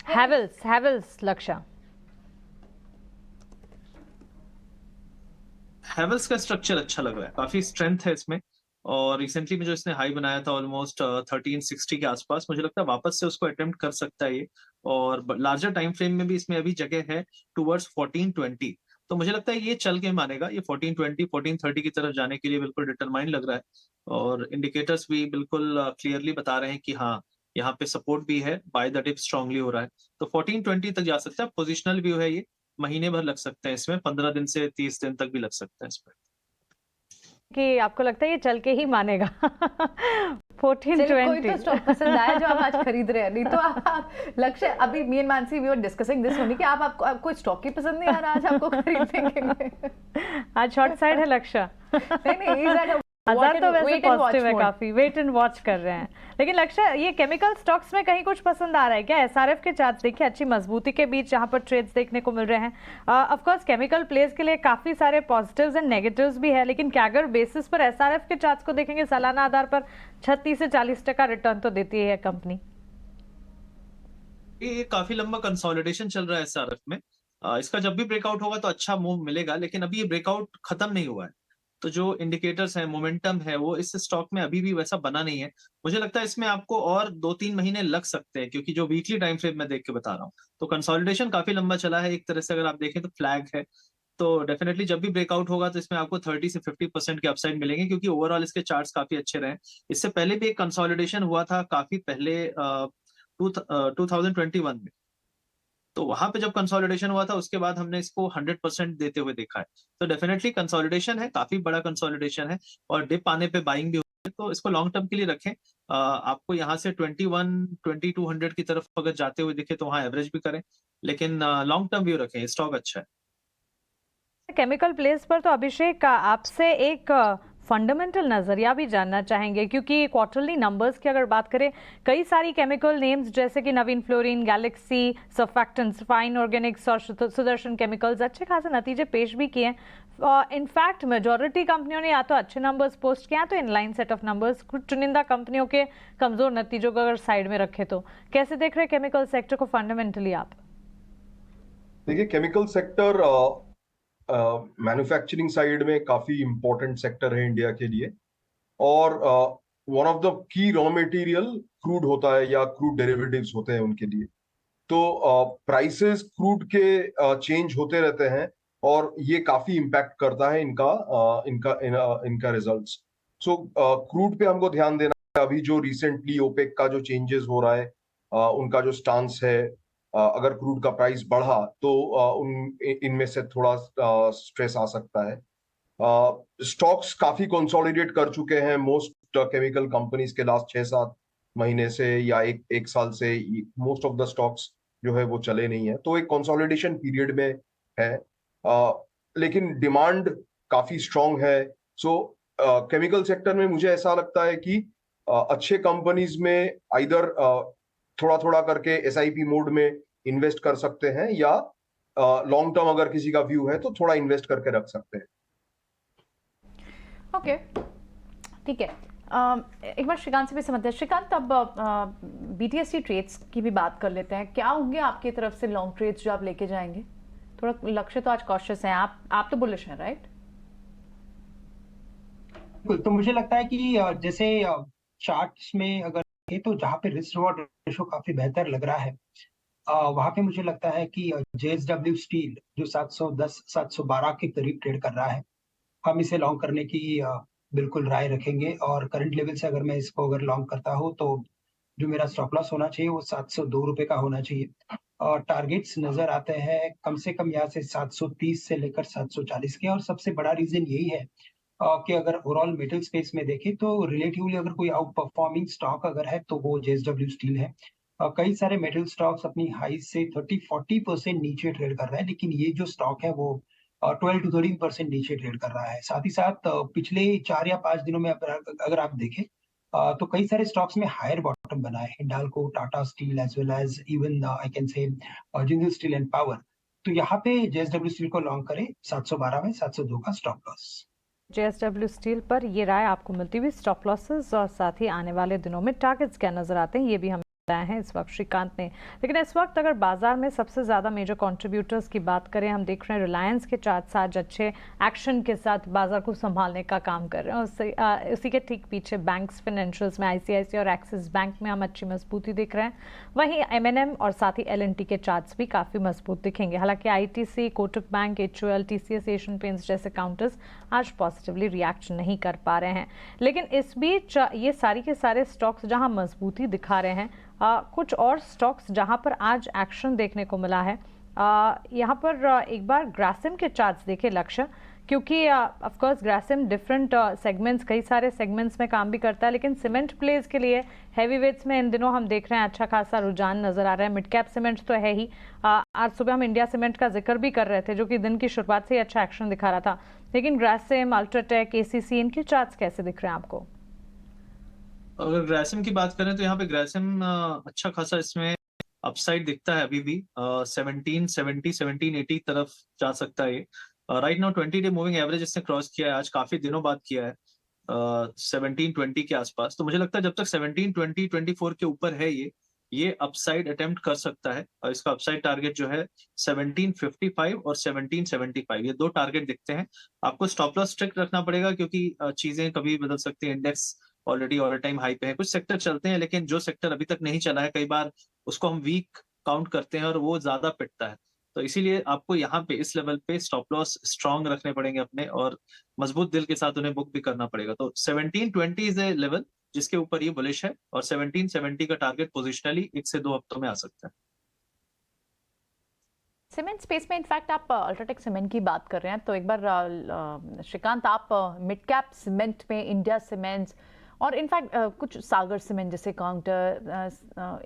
हैवेल्स लक्ष्य। हैवेल्स का स्ट्रक्चर अच्छा लग रहा है, काफी स्ट्रेंथ है इसमें, और रिसेंटली में जो इसने हाई बनाया था ऑलमोस्ट 1360 के आसपास, मुझे लगता है वापस से उसको अटेम्प्ट कर सकता है ये। और लार्जर टाइम फ्रेम में भी इसमें अभी जगह है टुवर्ड्स 1420, तो मुझे लगता है ये चल के मानेगा। ये 1420 1430 की तरफ जाने के लिए बिल्कुल डिटरमाइन लग रहा है, और इंडिकेटर्स भी बिल्कुल क्लियरली बता रहे हैं कि हाँ, यहाँ पे सपोर्ट भी है, बाय द डिप स्ट्रांगली हो रहा है, तो 1420 तक जा सकता है। पोजिशनल व्यू है ये, महीने भर लग सकते हैं इसमें, 15 दिन से 30 दिन तक भी लग सकता है इस पर। कि आपको लगता है ये चल के ही मानेगा? 1420 कोई तो स्टॉक पसंद आया जो आप आज खरीद रहे हैं, नहीं तो आप लक्ष्य, अभी me and Mansi we were discussing this only कि आपको कोई स्टॉक ही पसंद नहीं आ रहा आज आपको खरीदने के लिए। आज शॉर्ट साइड है लक्ष्य। नहीं, बाजार तो वैसे पॉजिटिव है, काफी वेट एंड वॉच कर रहे हैं। लेकिन लक्ष्य, ये केमिकल स्टॉक्स में कहीं कुछ पसंद आ रहा है क्या? SRF के चार्ट देखिए, अच्छी मजबूती के बीच यहाँ पर ट्रेड्स देखने को मिल रहे हैं। ऑफ कोर्स केमिकल प्लेस के लिए काफी सारे पॉजिटिव्स एंड नेगेटिव्स भी है, लेकिन क्या अगर बेसिस पर SRF के चार्ट्स को देखेंगे, सालाना आधार पर 36 से 40% रिटर्न तो देती है कंपनी। ये काफी लंबा कंसोलिडेशन चल रहा है SRF में। इसका जब भी ब्रेकआउट होगा तो अच्छा मूव मिलेगा, लेकिन अभी ये ब्रेकआउट खत्म नहीं हुआ है, तो जो इंडिकेटर्स है, मोमेंटम है, वो इस स्टॉक में अभी भी वैसा बना नहीं है। मुझे लगता है इसमें आपको और 2-3 महीने लग सकते हैं, क्योंकि जो वीकली टाइम फ्रेम में देख के बता रहा हूँ, तो कंसोलिडेशन काफी लंबा चला है। एक तरह से अगर आप देखें तो फ्लैग है, तो डेफिनेटली जब भी ब्रेकआउट होगा तो इसमें आपको 30 से 50% के अपसाइड मिलेंगे, क्योंकि ओवरऑल इसके चार्ट्स काफी अच्छे रहे। इससे पहले भी एक कंसोलिडेशन हुआ था काफी पहले 2021 में, तो वहां पे जब कंसोलिडेशन हुआ था उसके बाद हमने इसको 100% देते हुए देखा है। तो डेफिनेटली कंसोलिडेशन है, काफी बड़ा कंसोलिडेशन है, और डिप आने पे बाइंग भी होती है, तो इसको लॉन्ग टर्म के लिए रखें। आपको यहाँ से 21-2200 की तरफ अगर जाते हुए दिखे तो वहां एवरेज भी करें, लेकिन लॉन्ग टर्म व्यू रखें, स्टॉक अच्छा है। केमिकल प्लेस पर तो अभिषेक, आपसे एक फंडामेंटल नजरिया भी जानना चाहेंगे, क्योंकि क्वार्टरली नंबर्स की अगर बात करें, कई सारी केमिकल नेम्स जैसे कि Navin Fluorine, Galaxy, Surfactants, Fine Organics और सुदर्शन केमिकल्स अच्छे खासे नतीजे पेश भी किए। इनफैक्ट मेजॉरिटी कंपनियों ने या तो अच्छे नंबर्स पोस्ट किए, तो इनलाइन सेट ऑफ नंबर्स। कुछ चुनिंदा कंपनियों के कमजोर नतीजों को अगर साइड में रखे, तो कैसे देख रहे हैं केमिकल सेक्टर को फंडामेंटली आप? देखिए, केमिकल सेक्टर मैन्युफैक्चरिंग साइड में काफी इंपॉर्टेंट सेक्टर है इंडिया के लिए। और one of the key raw material crude होता है या क्रूड डेरिवेटिव्स होते हैं उनके लिए। तो प्राइसेस क्रूड के चेंज होते रहते हैं और ये काफी इम्पैक्ट करता है इनका रिजल्ट्स। सो क्रूड पे हमको ध्यान देना है। अभी जो रिसेंटली ओपेक का जो चेंजेस हो रहा है, उनका जो स्टांस है, अगर क्रूड का प्राइस बढ़ा तो इनमें से थोड़ा स्ट्रेस आ सकता है। स्टॉक्स काफी कंसोलिडेट कर चुके हैं मोस्ट केमिकल कंपनीज के लास्ट 6-7 महीने से या एक साल से। मोस्ट ऑफ द स्टॉक्स जो है वो चले नहीं है, तो एक कंसोलिडेशन पीरियड में है। लेकिन डिमांड काफी स्ट्रांग है। सो केमिकल सेक्टर में मुझे ऐसा लगता है कि अच्छे कंपनीज में आइदर थोड़ा थोड़ा करके एसआईपी मोड में इन्वेस्ट कर सकते हैं, या लॉन्ग टर्म अगर किसी का व्यू है तो थोड़ा इन्वेस्ट करके रख सकते हैं। ओके, ठीक है। एक बार श्रीकांत से भी समझते हैं। श्रीकांत, अब बीटीएससी ट्रेड्स की भी बात कर लेते हैं। क्या होंगे आपकी तरफ से लॉन्ग ट्रेड्स जो आप लेके जाएंगे? थोड़ा लक्ष्य तो आज कॉशियस है, आप तो बुलिश हैं, राइट? तो मुझे लगता है कि जैसे चार्ट्स में अगर देखें तो जहाँ पे रिस्क रिवॉर्ड रेशो काफी बेहतर लग रहा है, वहां पे मुझे लगता है कि जेएसडब्ल्यू स्टील जो 710-712 के करीब ट्रेड कर रहा है, हम इसे लॉन्ग करने की बिल्कुल राय रखेंगे। और करंट लेवल से अगर मैं इसको अगर लॉन्ग करता हूँ तो जो मेरा स्टॉप लॉस होना चाहिए वो 702 रुपए का होना चाहिए। और टारगेट्स नजर आते हैं कम से कम यहाँ से 730 से लेकर 740 के। और सबसे बड़ा रीजन यही है कि अगर ओवरऑल मेटल स्पेस में देखें तो रिलेटिवली अगर कोई आउट परफॉर्मिंग स्टॉक अगर है तो वो जेएसडब्ल्यू स्टील है। कई सारे मेटल स्टॉक्स अपनी हाई से 30-40% नीचे ट्रेड कर रहे हैं, लेकिन ये जो स्टॉक है वो 12-13% नीचे ट्रेड कर रहा है। साथ ही साथ पिछले 4 या 5 दिनों में अगर आप देखें तो कई सारे स्टॉक्स में हायर बॉटम बना है, Hindalco, Tata Steel as well as even I can say Jindal steel and power. तो यहाँ पे जेएसडब्ल्यू स्टील को लॉन्ग करें 712 में, 702 का स्टॉप लॉस। जेएसडब्ल्यू स्टील पर ये राय आपको मिलती हुई स्टॉप लॉसेस और साथ ही आने वाले दिनों में टारगेट्स क्या नजर आते हैं, ये भी हमें बताया है इस वक्त श्रीकांत ने। लेकिन इस वक्त अगर बाजार में सबसे ज़्यादा मेजर कंट्रीब्यूटर्स की बात करें, हम देख रहे हैं रिलायंस के चार्ट्स आज अच्छे एक्शन के साथ बाजार को संभालने का काम कर रहे हैं। उसी के ठीक पीछे बैंक्स, फाइनेंशियल्स में आईसीआईसीआई और एक्सिस बैंक में हम अच्छी मजबूती देख रहे हैं। वहीं एमएनएम और साथ ही एलएनटी के चार्ट्स भी काफ़ी मजबूत दिखेंगे। हालांकि ITC, Kotak bank, HUL, TCS, Asian paints जैसे काउंटर्स आज पॉजिटिवली रिएक्ट नहीं कर पा रहे हैं। लेकिन इस बीच ये सारी के सारे स्टॉक्स जहां मजबूती दिखा रहे हैं, कुछ और स्टॉक्स जहां पर आज एक्शन देखने को मिला है। यहाँ पर एक बार ग्रासिम के चार्ट्स देखे लक्ष्य, क्योंकि of course Grasim different segments, कई सारे सेगमेंट्स में काम भी करता है, लेकिन सीमेंट प्लेज के लिए हैवी वेट्स में इन दिनों हम देख रहे हैं अच्छा खासा रुझान नजर आ रहा है। मिड कैप सीमेंट तो है ही। आज सुबह हम इंडिया सीमेंट का जिक्र भी कर रहे थे, जो कि दिन की शुरुआत से ही अच्छा एक्शन दिखा रहा था। लेकिन ग्रासिम, अल्ट्राटेक, एसीसी, इनके चार्ट्स कैसे दिख रहे हैं आपको? अगर ग्रासिम की बात करें तो यहाँ पे ग्रासिम अच्छा खासा इसमें अपसाइड दिखता है अभी भी। 1770 1780 तरफ जा सकता है ये। राइट नाउ 20-डे मूविंग एवरेज इसने क्रॉस किया है, आज काफी दिनों बाद किया है 1720 के आसपास। तो मुझे लगता है जब तक 1720-24 के ऊपर है ये अपसाइड अटेम्प्ट कर सकता है। और इसका अपसाइड टारगेट जो है 1755 और 1775, ये दो टारगेट दिखते हैं। आपको स्टॉप लॉस स्ट्रिक्ट रखना पड़ेगा क्योंकि चीजें कभी बदल सकती है। Index already all time high पे है, कुछ सेक्टर चलते हैं, लेकिन जो सेक्टर अभी तक नहीं चला है कई बार उसको हम वीक काउंट करते हैं और वो ज्यादा पिटता है। तो इसीलिए आपको यहाँ पे इस लेवल पे स्टॉप लॉस स्ट्रांग रखने पड़ेंगे अपने, और मजबूत दिल के साथ उन्हें बुक भी करना पड़ेगा। तो 1720 इज ए लेवल जिसके ऊपर ये बुलिश है, और 1770 का टारगेट पोजिशनली 1 से 2 हफ्तों में आ सकता है। सीमेंट स्पेस में इनफैक्ट आप अल्ट्राटेक सीमेंट की बात कर रहे हैं, तो एक बार श्रीकांत, आप मिड कैप सीमेंट में इंडिया सीमेंट्स और इनफैक्ट कुछ सागर सीमेंट जैसे काउंटर,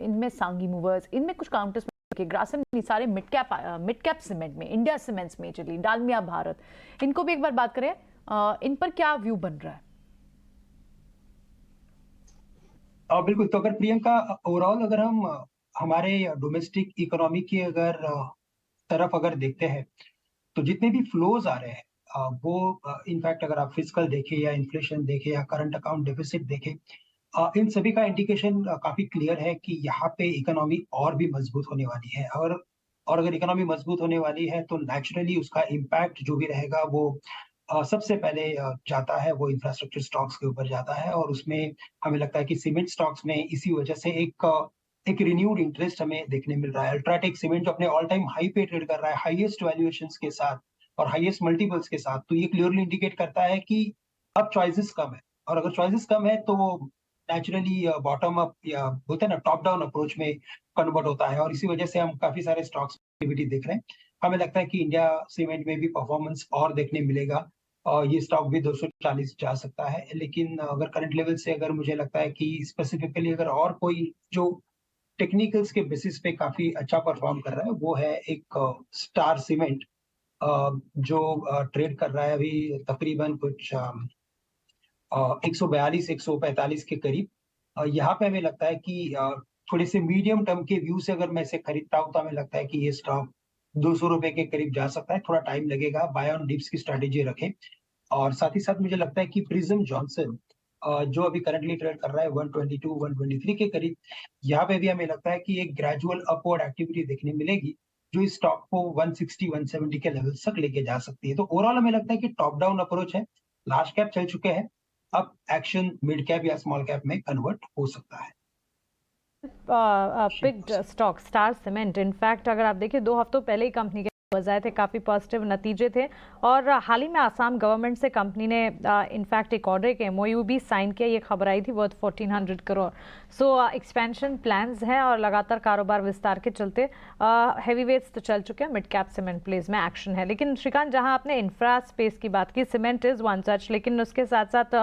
इनमें सांगी मूवर्स, इनमें कुछ काउंटर्स में ग्रासिम, सारे मिड कैप सीमेंट में, इंडिया सीमेंट्स में चलिए, डालमिया भारत, इनको भी एक बार बात करें, इन पर क्या व्यू बन रहा है? बिल्कुल। तो अगर प्रियंका, ओवरऑल अगर हम हमारे डोमेस्टिक इकोनॉमी की अगर तरफ अगर देखते हैं तो जितने भी फ्लोज आ रहे हैं वो इनफैक्ट अगर आप फिस्कल देखें या इन्फ्लेशन देखें या करंट अकाउंट डेफिसिट देखें, इन सभी का इंडिकेशन काफी क्लियर है कि यहाँ पे इकोनॉमी और भी मजबूत होने वाली है। और और अगर इकोनॉमी मजबूत होने वाली है तो नेचुरली उसका इम्पैक्ट जो भी रहेगा वो सबसे पहले जाता है वो इंफ्रास्ट्रक्चर स्टॉक्स के ऊपर जाता है, और उसमें हमें लगता है कि सीमेंट स्टॉक्स में इसी वजह से एक रिन्यूड इंटरेस्ट हमें देखने मिल रहा है। अल्ट्राटेक सीमेंट जो अपने ऑल टाइम हाई पे ट्रेड कर रहा है, हाईएस्ट वैल्यूएशंस के साथ और हाईएस्ट मल्टीपल्स के साथ, तो ये क्लियरली इंडिकेट करता है कि अब चॉइसेस कम है, और अगर चॉइसेस कम है तो वो नेचुरली बॉटम अप या बोलते हैं ना टॉप डाउन अप्रोच में कन्वर्ट होता है, और इसी वजह से हम काफी सारे स्टॉक्स एक्टिविटी देख रहे हैं। हमें लगता है कि इंडिया सीमेंट में भी परफॉर्मेंस और देखने मिलेगा, और ये स्टॉक भी 240 जा सकता है। लेकिन अगर करंट लेवल से अगर मुझे लगता है कि स्पेसिफिकली अगर और कोई जो टेक्निकल्स के बेसिस पे काफी अच्छा परफॉर्म कर रहा है वो है एक स्टार सीमेंट, जो ट्रेड कर रहा है अभी तकरीबन कुछ 142-145 के करीब। यहाँ पे हमें लगता है कि थोड़े से मीडियम टर्म के व्यू से अगर मैं इसे खरीदता हूँ तो हमें लगता है कि ये स्टॉक 200 रुपए के करीब जा सकता है। थोड़ा टाइम लगेगा, बाय ऑन डिप्स की स्ट्रेटेजी रखें। और साथ ही साथ मुझे लगता है कि प्रिज्म जॉनसन जो अभी करंटली ट्रेड कर रहा है 122-123 के करीब, यहाँ पे भी हमें लगता है कि एक ग्रेजुअल अपवर्ड एक्टिविटी देखने मिलेगी जो इस स्टॉक को 160-170 के लेवल तक लेके जा सकती है। तो ओवरऑल हमें लगता है कि टॉप डाउन अप्रोच है, लार्ज कैप चल चुके हैं, अब एक्शन मिड कैप या स्मॉल कैप में कन्वर्ट हो सकता है। Picked stock star cement, in fact अगर आप देखिए 2 हफ्तों पहले ही कंपनी के बजाय थे, काफ़ी पॉजिटिव नतीजे थे, और हाल ही में आसाम गवर्नमेंट से कंपनी ने इनफैक्ट एक ऑर्डर के MOU भी साइन किया, ये खबर आई थी, वर्थ 1400 करोड़। सो एक्सपेंशन प्लान्स हैं और लगातार कारोबार विस्तार के चलते हैवी वेट्स तो चल चुके हैं, मिड कैप सीमेंट प्लेस में एक्शन है। लेकिन श्रीकांत, जहां आपने इंफ्रा स्पेस की बात की, सीमेंट इज वन सच, लेकिन उसके साथ साथ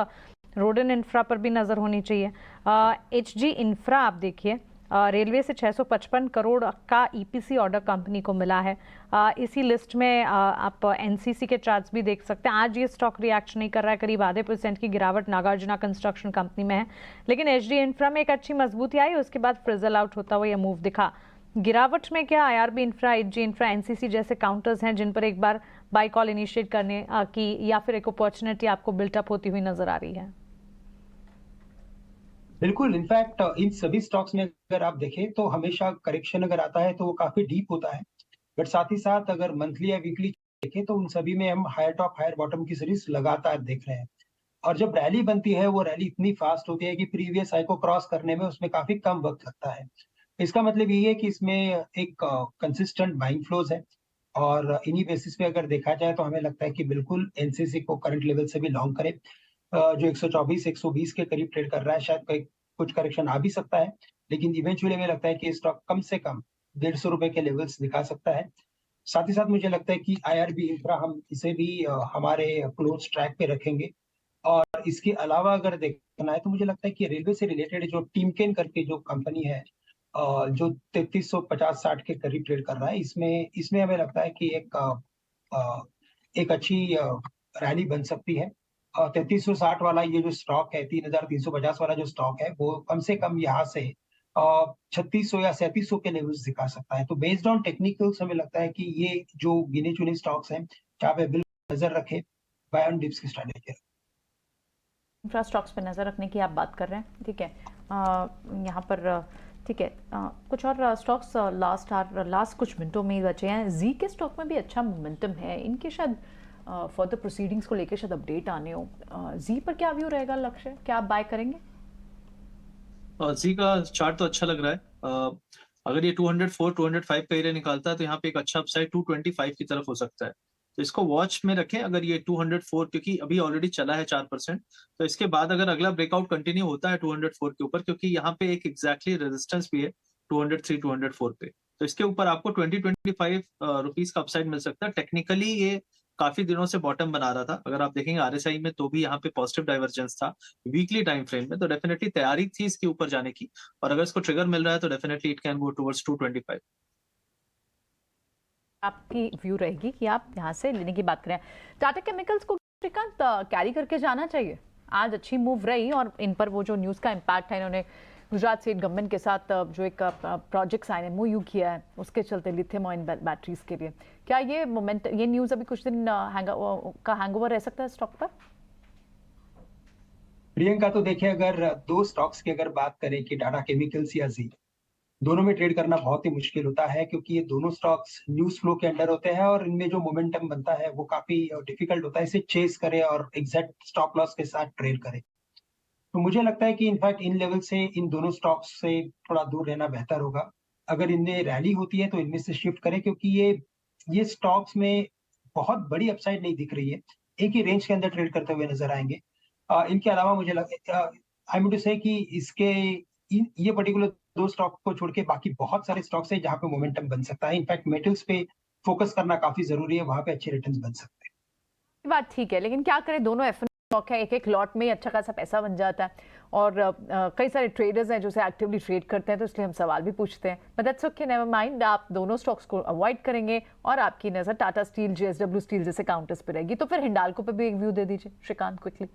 रोड एंड इंफ्रा पर भी नज़र होनी चाहिए। HG इंफ्रा आप देखिए, रेलवे से 655 करोड़ का EPC ऑर्डर कंपनी को मिला है। इसी लिस्ट में आप NCC के चार्ट्स भी देख सकते हैं। आज ये स्टॉक रिएक्शन नहीं कर रहा है, करीब आधे % की गिरावट नागार्जुना कंस्ट्रक्शन कंपनी में है, लेकिन HG इंफ्रा में एक अच्छी मजबूती आई, उसके बाद फ्रिजल आउट होता हुआ ये मूव दिखा। गिरावट में क्या IRB infra, HG infra, NCC जैसे काउंटर्स हैं जिन पर एक बार बाय कॉल इनिशिएट करने की या फिर एक अपॉर्चुनिटी आपको बिल्टअप होती हुई नजर आ रही है? बिल्कुल, इनफैक्ट इन सभी स्टॉक्स में अगर आप देखें तो हमेशा करेक्शन अगर आता है तो वो काफी डीप होता है, बट साथ ही साथ अगर मंथली या वीकली देखें तो उन सभी में हम हायर टॉप हायर बॉटम की सीरीज लगातार देख रहे हैं। और जब रैली बनती है वो रैली इतनी फास्ट होती है कि प्रीवियस हाई को क्रॉस करने में उसमें काफी कम वक्त लगता है। इसका मतलब ये है कि इसमें एक कंसिस्टेंट बाइंग फ्लोज है, और इन्हीं बेसिस पे अगर देखा जाए तो हमें लगता है कि बिल्कुल एनसीसी को करंट लेवल से भी लॉन्ग करे। जो 124-120 के करीब ट्रेड कर रहा है, शायद कुछ करेक्शन आ भी सकता है, लेकिन इवेंचुअली हमें लगता है कि स्टॉक कम से कम 150 रुपए के लेवल्स दिखा सकता है। साथ ही साथ मुझे लगता है कि IRB इंफ्रा हम इसे भी हमारे क्लोज ट्रैक पे रखेंगे। और इसके अलावा अगर देखना है तो मुझे लगता है कि रेलवे से रिलेटेड जो टिमकेन करके जो कंपनी है, जो 3350-60 के करीब ट्रेड कर रहा है, इसमें हमें लगता है कि एक अच्छी रैली बन सकती है। 3360 वाला ये जो स्टॉक है, 3350 वाला जो स्टॉक है, वो कम से कम यहाँ से 3600 या 3700 के लेवल्स दिखा सकता है। तो बेस्ड ऑन टेक्निकल्स हमें लगता है कि ये जो गिने चुने स्टॉक्स हैं, जहाँ पे बिल्कुल नजर रखे, बाय ऑन डिप्स की स्ट्रेटेजी। इंफ्रा स्टॉक्स पे नज़र रखने की आप बात कर रहे हैं, ठीक है। यहाँ पर ठीक है, कुछ और स्टॉक्स लास्ट कुछ मिनटों में ही बचे हैं। जी के स्टॉक में भी अच्छा मोमेंटम है, इनके शायद फर्दर प्रोसीडिंग्स को लेकर शायद अपडेट आने हो। जी पर क्या व्यू रहेगा लक्ष्य, क्या आप बाय करेंगे? जी का चार्ट तो अच्छा लग रहा है। अगर ये 204 205 का एरिया निकालता है तो यहाँ पे एक अच्छा अपसाइड 225 की तरफ हो सकता है, तो इसको वॉच में रखें। अगर ये 204, क्योंकि अभी ऑलरेडी चला है 4%, तो इसके बाद अगर अगला ब्रेकआउट कंटिन्यू होता है 204 के ऊपर, क्योंकि यहाँ पे एक एग्जैक्टली रेजिस्टेंस भी है 203 204 पे, तो इसके ऊपर आपको 20-25 रुपीज का अपसाइड मिल सकता है। टेक्निकली ये काफी दिनों से बॉटम बना रहा था, अगर आप देखेंगे RSI में तो भी यहाँ पे पॉजिटिव डाइवर्जेंस था वीकली टाइम फ्रेम में, तो डेफिनेटली तैयारी थी इसके ऊपर जाने की, और अगर इसको ट्रिगर मिल रहा है तो definitely it can go towards 225। आपकी व्यू रहेगी कि आप यहाँ से लेने की बात करें। टाटा केमिकल्स को श्रीकांत कैरी करके जाना चाहिए, आज अच्छी मूव रही, और इन पर वो जो न्यूज़ का इम्पैक्ट है, इन्होंने गुजरात स्टेट गवर्नमेंट के साथ जो एक प्रोजेक्ट साइन MOU किया है, उसके चलते लिथियम आयन बैटरीज के लिए, क्या ये मोमेंट, ये न्यूज़ अभी कुछ दिन का हैंगओवर रह सकता है स्टॉक पर? प्रियंका, तो देखिए अगर दो स्टॉक्स की अगर बात करें कि टाटा केमिकल्स या जी, दोनों में ट्रेड करना बहुत ही मुश्किल होता है, क्योंकि ये दोनों स्टॉक्स न्यूज फ्लो के अंडर होते हैं और इनमें जो मोमेंटम बनता है वो काफी डिफिकल्ट होता है इसे चेस करे और एग्जैक्ट स्टॉप लॉस के साथ ट्रेड करे। तो मुझे लगता है कि इनफैक्ट इन लेवल से इन दोनों स्टॉक्स से थोड़ा दूर रहना बेहतर होगा। अगर इनमें रैली होती है तो इनमें से शिफ्ट करें, क्योंकि ये स्टॉक्स में बहुत बड़ी अपसाइड नहीं दिख रही है, एक ही रेंज के अंदर ट्रेड करते हुए नजर आएंगे। इनके अलावा मुझे आई एम टू से कि ये पर्टिकुलर दो स्टॉक को छोड़ के बाकी बहुत सारे स्टॉक्स है जहां पे मोमेंटम बन सकता है। इनफैक्ट मेटल्स पे फोकस करना काफी जरूरी है, वहां पे अच्छे रिटर्न्स बन सकते हैं। ये बात ठीक है, लेकिन क्या करें, दोनों एफ स्टॉक है, एक एक लॉट में ही अच्छा खासा पैसा बन जाता है और कई सारे ट्रेडर्स हैं जो से एक्टिवली ट्रेड करते हैं, तो इसलिए हम सवाल भी पूछते हैं। But that's okay, never mind. आप दोनों स्टॉक्स को अवॉइड करेंगे और आपकी नजर टाटा स्टील, JSW स्टील जैसे काउंटर्स पे रहेगी। तो फिर हिंडाल्को पे भी एक व्यू दे दीजिए श्रीकांत, क्विकली।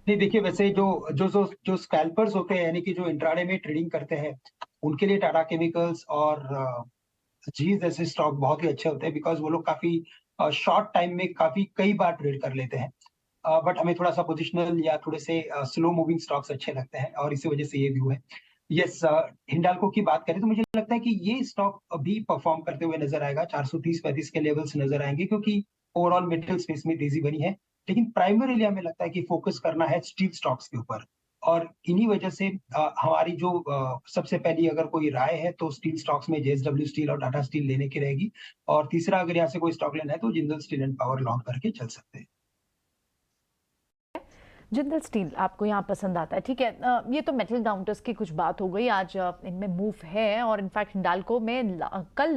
नहीं, देखिए वैसे जो स्कैल्पर्स होते हैं, यानी कि जो इंट्राडे में ट्रेडिंग करते हैं, उनके लिए टाटा केमिकल्स और जीज जैसे स्टॉक बहुत ही अच्छे होते हैं, बिकॉज वो लोग काफी शॉर्ट टाइम में कई बार ट्रेड कर लेते हैं। बट हमें थोड़ा सा पोजिशनल या थोड़े से स्लो मूविंग स्टॉक्स अच्छे लगते हैं और इसी वजह से ये व्यू है। यस, हिंडाल्को की बात करें तो मुझे लगता है कि ये स्टॉक अभी परफॉर्म करते हुए नजर आएगा, 430-35 के लेवल्स नजर आएंगे, क्योंकि ओवरऑल मेटल स्पेस में तेजी बनी है। लेकिन प्राइमरीली हमें लगता है कि फोकस करना है स्टील स्टॉक्स के ऊपर, और इन्हीं वजह से हमारी जो सबसे पहली अगर कोई राय है तो स्टील स्टॉक्स में JSW स्टील और टाटा स्टील लेने की रहेगी, और तीसरा अगर यहाँ से कोई स्टॉक लेना है तो Jindal steel and power long करके चल सकते हैं। जिंदल स्टील आपको यहाँ पसंद आता है, ठीक है। ये तो मेटल काउंटर्स की कुछ बात हो गई, आज इनमें मूव है और इनफैक्ट हिंडाल्को में कल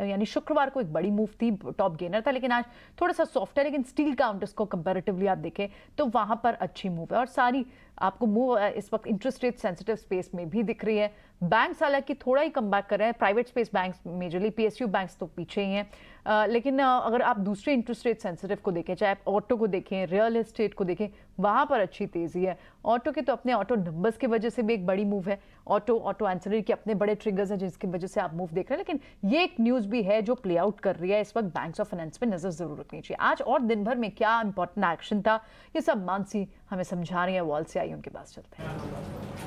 यानी शुक्रवार को एक बड़ी मूव थी, टॉप गेनर था, लेकिन आज थोड़ा सा सॉफ्ट है। लेकिन स्टील काउंटर्स को कंपैरेटिवली आप देखें तो वहाँ पर अच्छी मूव है और सारी आपको मूव इस वक्त इंटरेस्ट रेट सेंसिटिव स्पेस में भी दिख रही है। बैंक्स हालांकि थोड़ा ही कम बैक कर रहे हैं, private space banks majorly, PSU banks तो पीछे ही हैं। लेकिन अगर आप दूसरे इंटरेस्ट रेट सेंसिटिव को देखें, चाहे ऑटो को देखें, रियल एस्टेट को देखें, वहाँ पर अच्छी तेजी है। ऑटो के तो अपने ऑटो नंबर्स की वजह से भी एक बड़ी मूव है, ऑटो एंसिलरी के अपने बड़े ट्रिगर्स हैं जिसकी वजह से आप मूव देख रहे हैं। लेकिन ये एक न्यूज़ भी है जो प्ले आउट कर रही है इस वक्त, बैंक्स ऑफ फाइनेंस पे नजर जरूर रखनी चाहिए। आज और दिन भर में क्या इंपॉर्टेंट एक्शन था, ये सब मानसी हमें समझा रही है, वॉल से आई, उनके पास चलते हैं।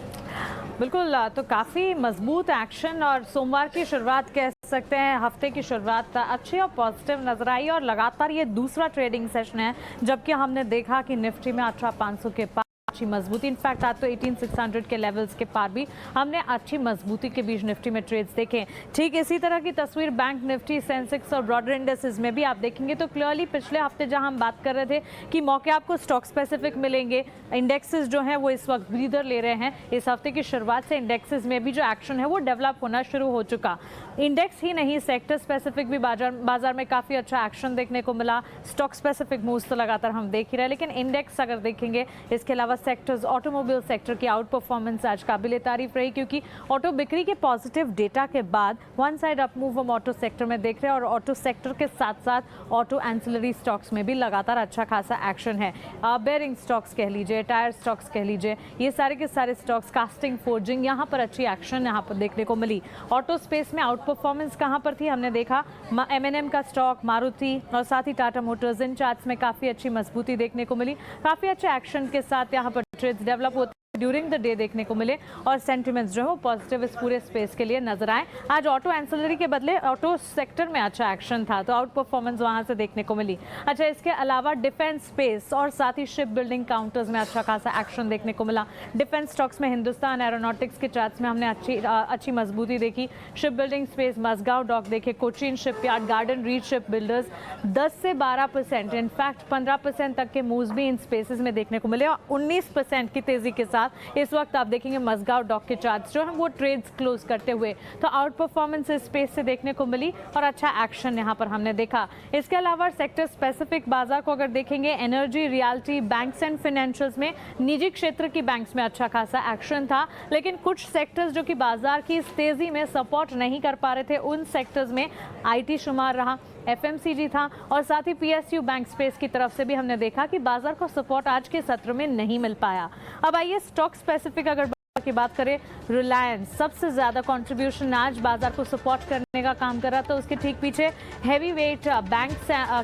बिल्कुल, तो काफ़ी मजबूत एक्शन और सोमवार की शुरुआत कह सकते हैं, हफ्ते की शुरुआत अच्छी और पॉजिटिव नजर आई और लगातार ये दूसरा ट्रेडिंग सेशन है जबकि हमने देखा कि निफ्टी में 18,500 के पास अच्छी मजबूती, इनफैक्ट आज तो 18,600 के लेवल्स के पार भी हमने अच्छी मजबूती के बीच निफ्टी में ट्रेड्स देखे। ठीक इसी तरह की तस्वीर बैंक निफ्टी, सेंसेक्स और ब्रॉडर इंडेक्सेस में भी आप देखेंगे तो क्लियरली पिछले हफ्ते जहां हम बात कर रहे थे कि मौके आपको स्टॉक स्पेसिफिक मिलेंगे, इंडेक्सेस जो हैं वो इस वक्त ब्रीदर ले रहे हैं। इस हफ्ते की शुरुआत से इंडेक्सेस में भी जो एक्शन है वो डेवलप होना शुरू हो चुका। इंडेक्स ही नहीं, सेक्टर स्पेसिफिक भी बाजार में काफ़ी अच्छा एक्शन देखने को मिला। स्टॉक स्पेसिफिक मूव्स तो लगातार हम देख ही रहे हैं, लेकिन इंडेक्स अगर देखेंगे, इसके अलावा सेक्टर्स, ऑटोमोबाइल सेक्टर की आउट परफॉर्मेंस आज काबिल तारीफ रही, क्योंकि ऑटो बिक्री के पॉजिटिव डेटा के बाद वन साइड अप मूव हम ऑटो सेक्टर में देख रहे हैं और ऑटो सेक्टर के साथ साथ ऑटो एंसिलरी स्टॉक्स में भी लगातार अच्छा खासा एक्शन है। बेयरिंग स्टॉक्स कह लीजिए, टायर स्टॉक्स कह लीजिए, ये सारे के सारे स्टॉक्स, कास्टिंग, फोर्जिंग, यहाँ पर अच्छी एक्शन यहाँ पर देखने को मिली। ऑटो स्पेस में आउट परफॉर्मेंस कहाँ पर थी, हमने देखा M&M का स्टॉक, मारुति और साथ ही टाटा मोटर्स, इन चार्ट्स में काफ़ी अच्छी मजबूती देखने को मिली। काफ़ी अच्छे एक्शन के साथ यहाँ पर ट्रेड्स डेवलप होते ड्यूरिंग द डे देखने को मिले और सेंटिमेंट्स जो है वो पॉजिटिव इस पूरे स्पेस के लिए नजर आए। आज ऑटो एंसिलरी के बदले ऑटो सेक्टर में अच्छा एक्शन था, तो आउट परफॉर्मेंस वहां से देखने को मिली। अच्छा, इसके अलावा डिफेंस स्पेस और साथ ही शिप बिल्डिंग काउंटर्स में अच्छा खासा एक्शन देखने को मिला। डिफेंस स्टॉक्स में हिंदुस्तान एरोनॉटिक्स के चार्ट्स में हमने अच्छी मजबूती देखी। Ship building space, Mazagon Dock देखे, Cochin Shipyard, Garden Reach Ship Builders 10 से 12%, इनफैक्ट 15% तक के मूव्स भी इन स्पेसेस में देखने को मिले और 19% की तेजी के साथ इस वक्त आप देखेंगे मजगांव डॉक के चार्ट्स जो हैं वो ट्रेड्स क्लोज करते हुए, तो आउट परफॉर्मेंस इस स्पेस से देखने को मिली और अच्छा एक्शन यहां पर हमने देखा। इसके अलावा सेक्टर स्पेसिफिक बाजार को अगर देखेंगे, energy, realty, banks and financials में, निजी क्षेत्र की बैंक्स में अच्छा खासा एक्शन था, लेकिन कुछ सेक्टर्स जो कि बाजार की इस तेजी में सपोर्ट नहीं कर पा रहे थे, उन सेक्टर्स में IT शुमार रहा, FMCG था और साथ ही PSU बैंक स्पेस की तरफ से भी हमने देखा कि बाजार को सपोर्ट आज के सत्र में नहीं मिल पाया। अब आइए स्टॉक स्पेसिफिक अगर की बात करें, रिलायंस सबसे ज्यादा कंट्रीब्यूशन आज बाजार को सपोर्ट करने का काम कर रहा था। उसके ठीक पीछे हैवी वेट बैंक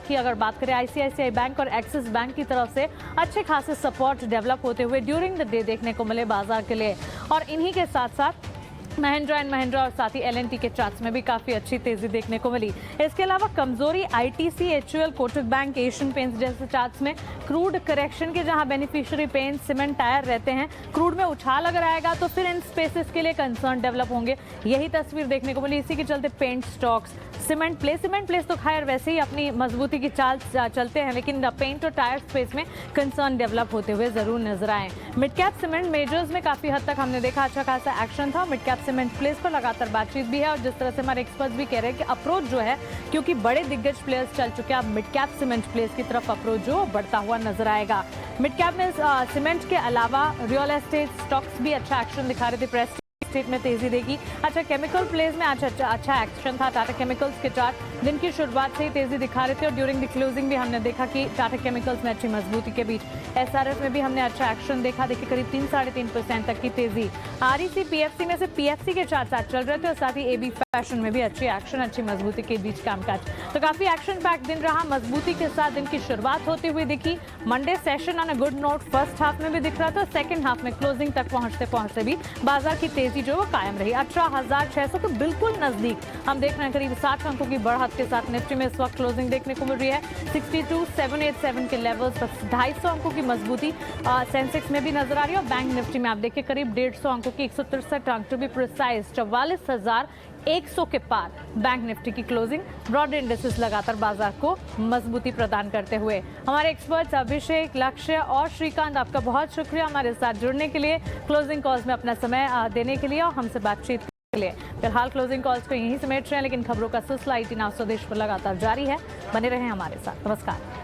की अगर बात करें, ICICI बैंक और एक्सिस बैंक की तरफ से अच्छे खासे सपोर्ट डेवलप होते हुए ड्यूरिंग द डे देखने को मिले बाजार के लिए। और इन्हीं के साथ साथ महिंद्रा एंड महिंद्रा और साथ ही एल&टी के चार्ट्स में भी काफी अच्छी तेजी देखने को मिली। इसके अलावा कमजोरी ITC, HUL, Kotak bank, Asian paints जैसे चार्ट्स में। क्रूड करेक्शन के जहां बेनिफिशियरी पेंट, सीमेंट, टायर रहते हैं, क्रूड में उछाल अगर आएगा तो फिर इन स्पेसेस के लिए कंसर्न डेवलप होंगे। यही तस्वीर देखने को मिली। इसी के चलते पेंट स्टॉक्स, सीमेंट प्लेस तो खैर वैसे ही अपनी मजबूती की चाल चलते हैं, लेकिन पेंट और टायर स्पेस में कंसर्न डेवलप होते हुए जरूर नजर आए। मिड कैप सीमेंट मेजर्स में काफी हद तक हमने देखा अच्छा खासा एक्शन था। मिड कैप सीमेंट प्लेस पर लगातार बातचीत भी है और जिस तरह से हमारे एक्सपर्ट्स भी कह रहे हैं कि अप्रोच जो है, क्योंकि बड़े दिग्गज प्लेयर्स चल चुके हैं, अब मिड कैप सीमेंट प्लेस की तरफ अप्रोच जो बढ़ता हुआ नजर आएगा। मिड कैप में सीमेंट के अलावा रियल एस्टेट स्टॉक्स भी अच्छा एक्शन दिखा रहे थे। प्रेस स्टेट में तेजी देगी। अच्छा, केमिकल प्लेस में अच्छा एक्शन था। टाटा केमिकल्स के चार्ट दिन की शुरुआत से ही तेजी दिखा रहे थे और ड्यूरिंग द क्लोजिंग भी हमने देखा कि टाटा केमिकल्स में अच्छी मजबूती के बीच एसआरएफ में भी हमने अच्छा एक्शन देखा। देखिए करीब 3-3.5% तक की तेजी। आरईसी पीएफसी में से पीएफसी के चार्ट आज चल रहे थे और साथ ही एबी फैशन में भी अच्छी एक्शन, अच्छी मजबूती के बीच कामकाज। तो काफी एक्शन पैक दिन रहा। मजबूती के साथ दिन की शुरुआत होती हुई दिखी। Monday session on a good node first half में भी दिख रहा था। सेकंड हाफ में क्लोजिंग तक पहुंचते भी बाजार की तेजी जो वो कायम रही। 18,600 के बिल्कुल नजदीक हम देख रहे हैं। करीब 60 अंकों की बढ़त के साथ निफ्टी में इस वक्त क्लोजिंग देखने को मिल रही है। 62,787 के लेवल्स पर 250 अंकों की मजबूती सेंसेक्स में भी नजर आ रही है और बैंक निफ्टी में आप देखिए करीब 150 अंकों की 163 अंक टू बी प्रिसाइज 44,100 के पार बैंक निफ्टी की क्लोजिंग। ब्रॉड इंडेक्सेस लगातार बाजार को मजबूती प्रदान करते हुए। हमारे एक्सपर्ट्स अभिषेक, लक्ष्य और श्रीकांत, आपका बहुत शुक्रिया हमारे साथ जुड़ने के लिए, क्लोजिंग कॉल्स में अपना समय देने के लिए और हमसे बातचीत के लिए। फिलहाल क्लोजिंग कॉल्स को यहीं समेट रहे हैं, लेकिन खबरों का सिलसिला 18 Now स्वदेश पर लगातार जारी है। बने रहें हमारे साथ। नमस्कार।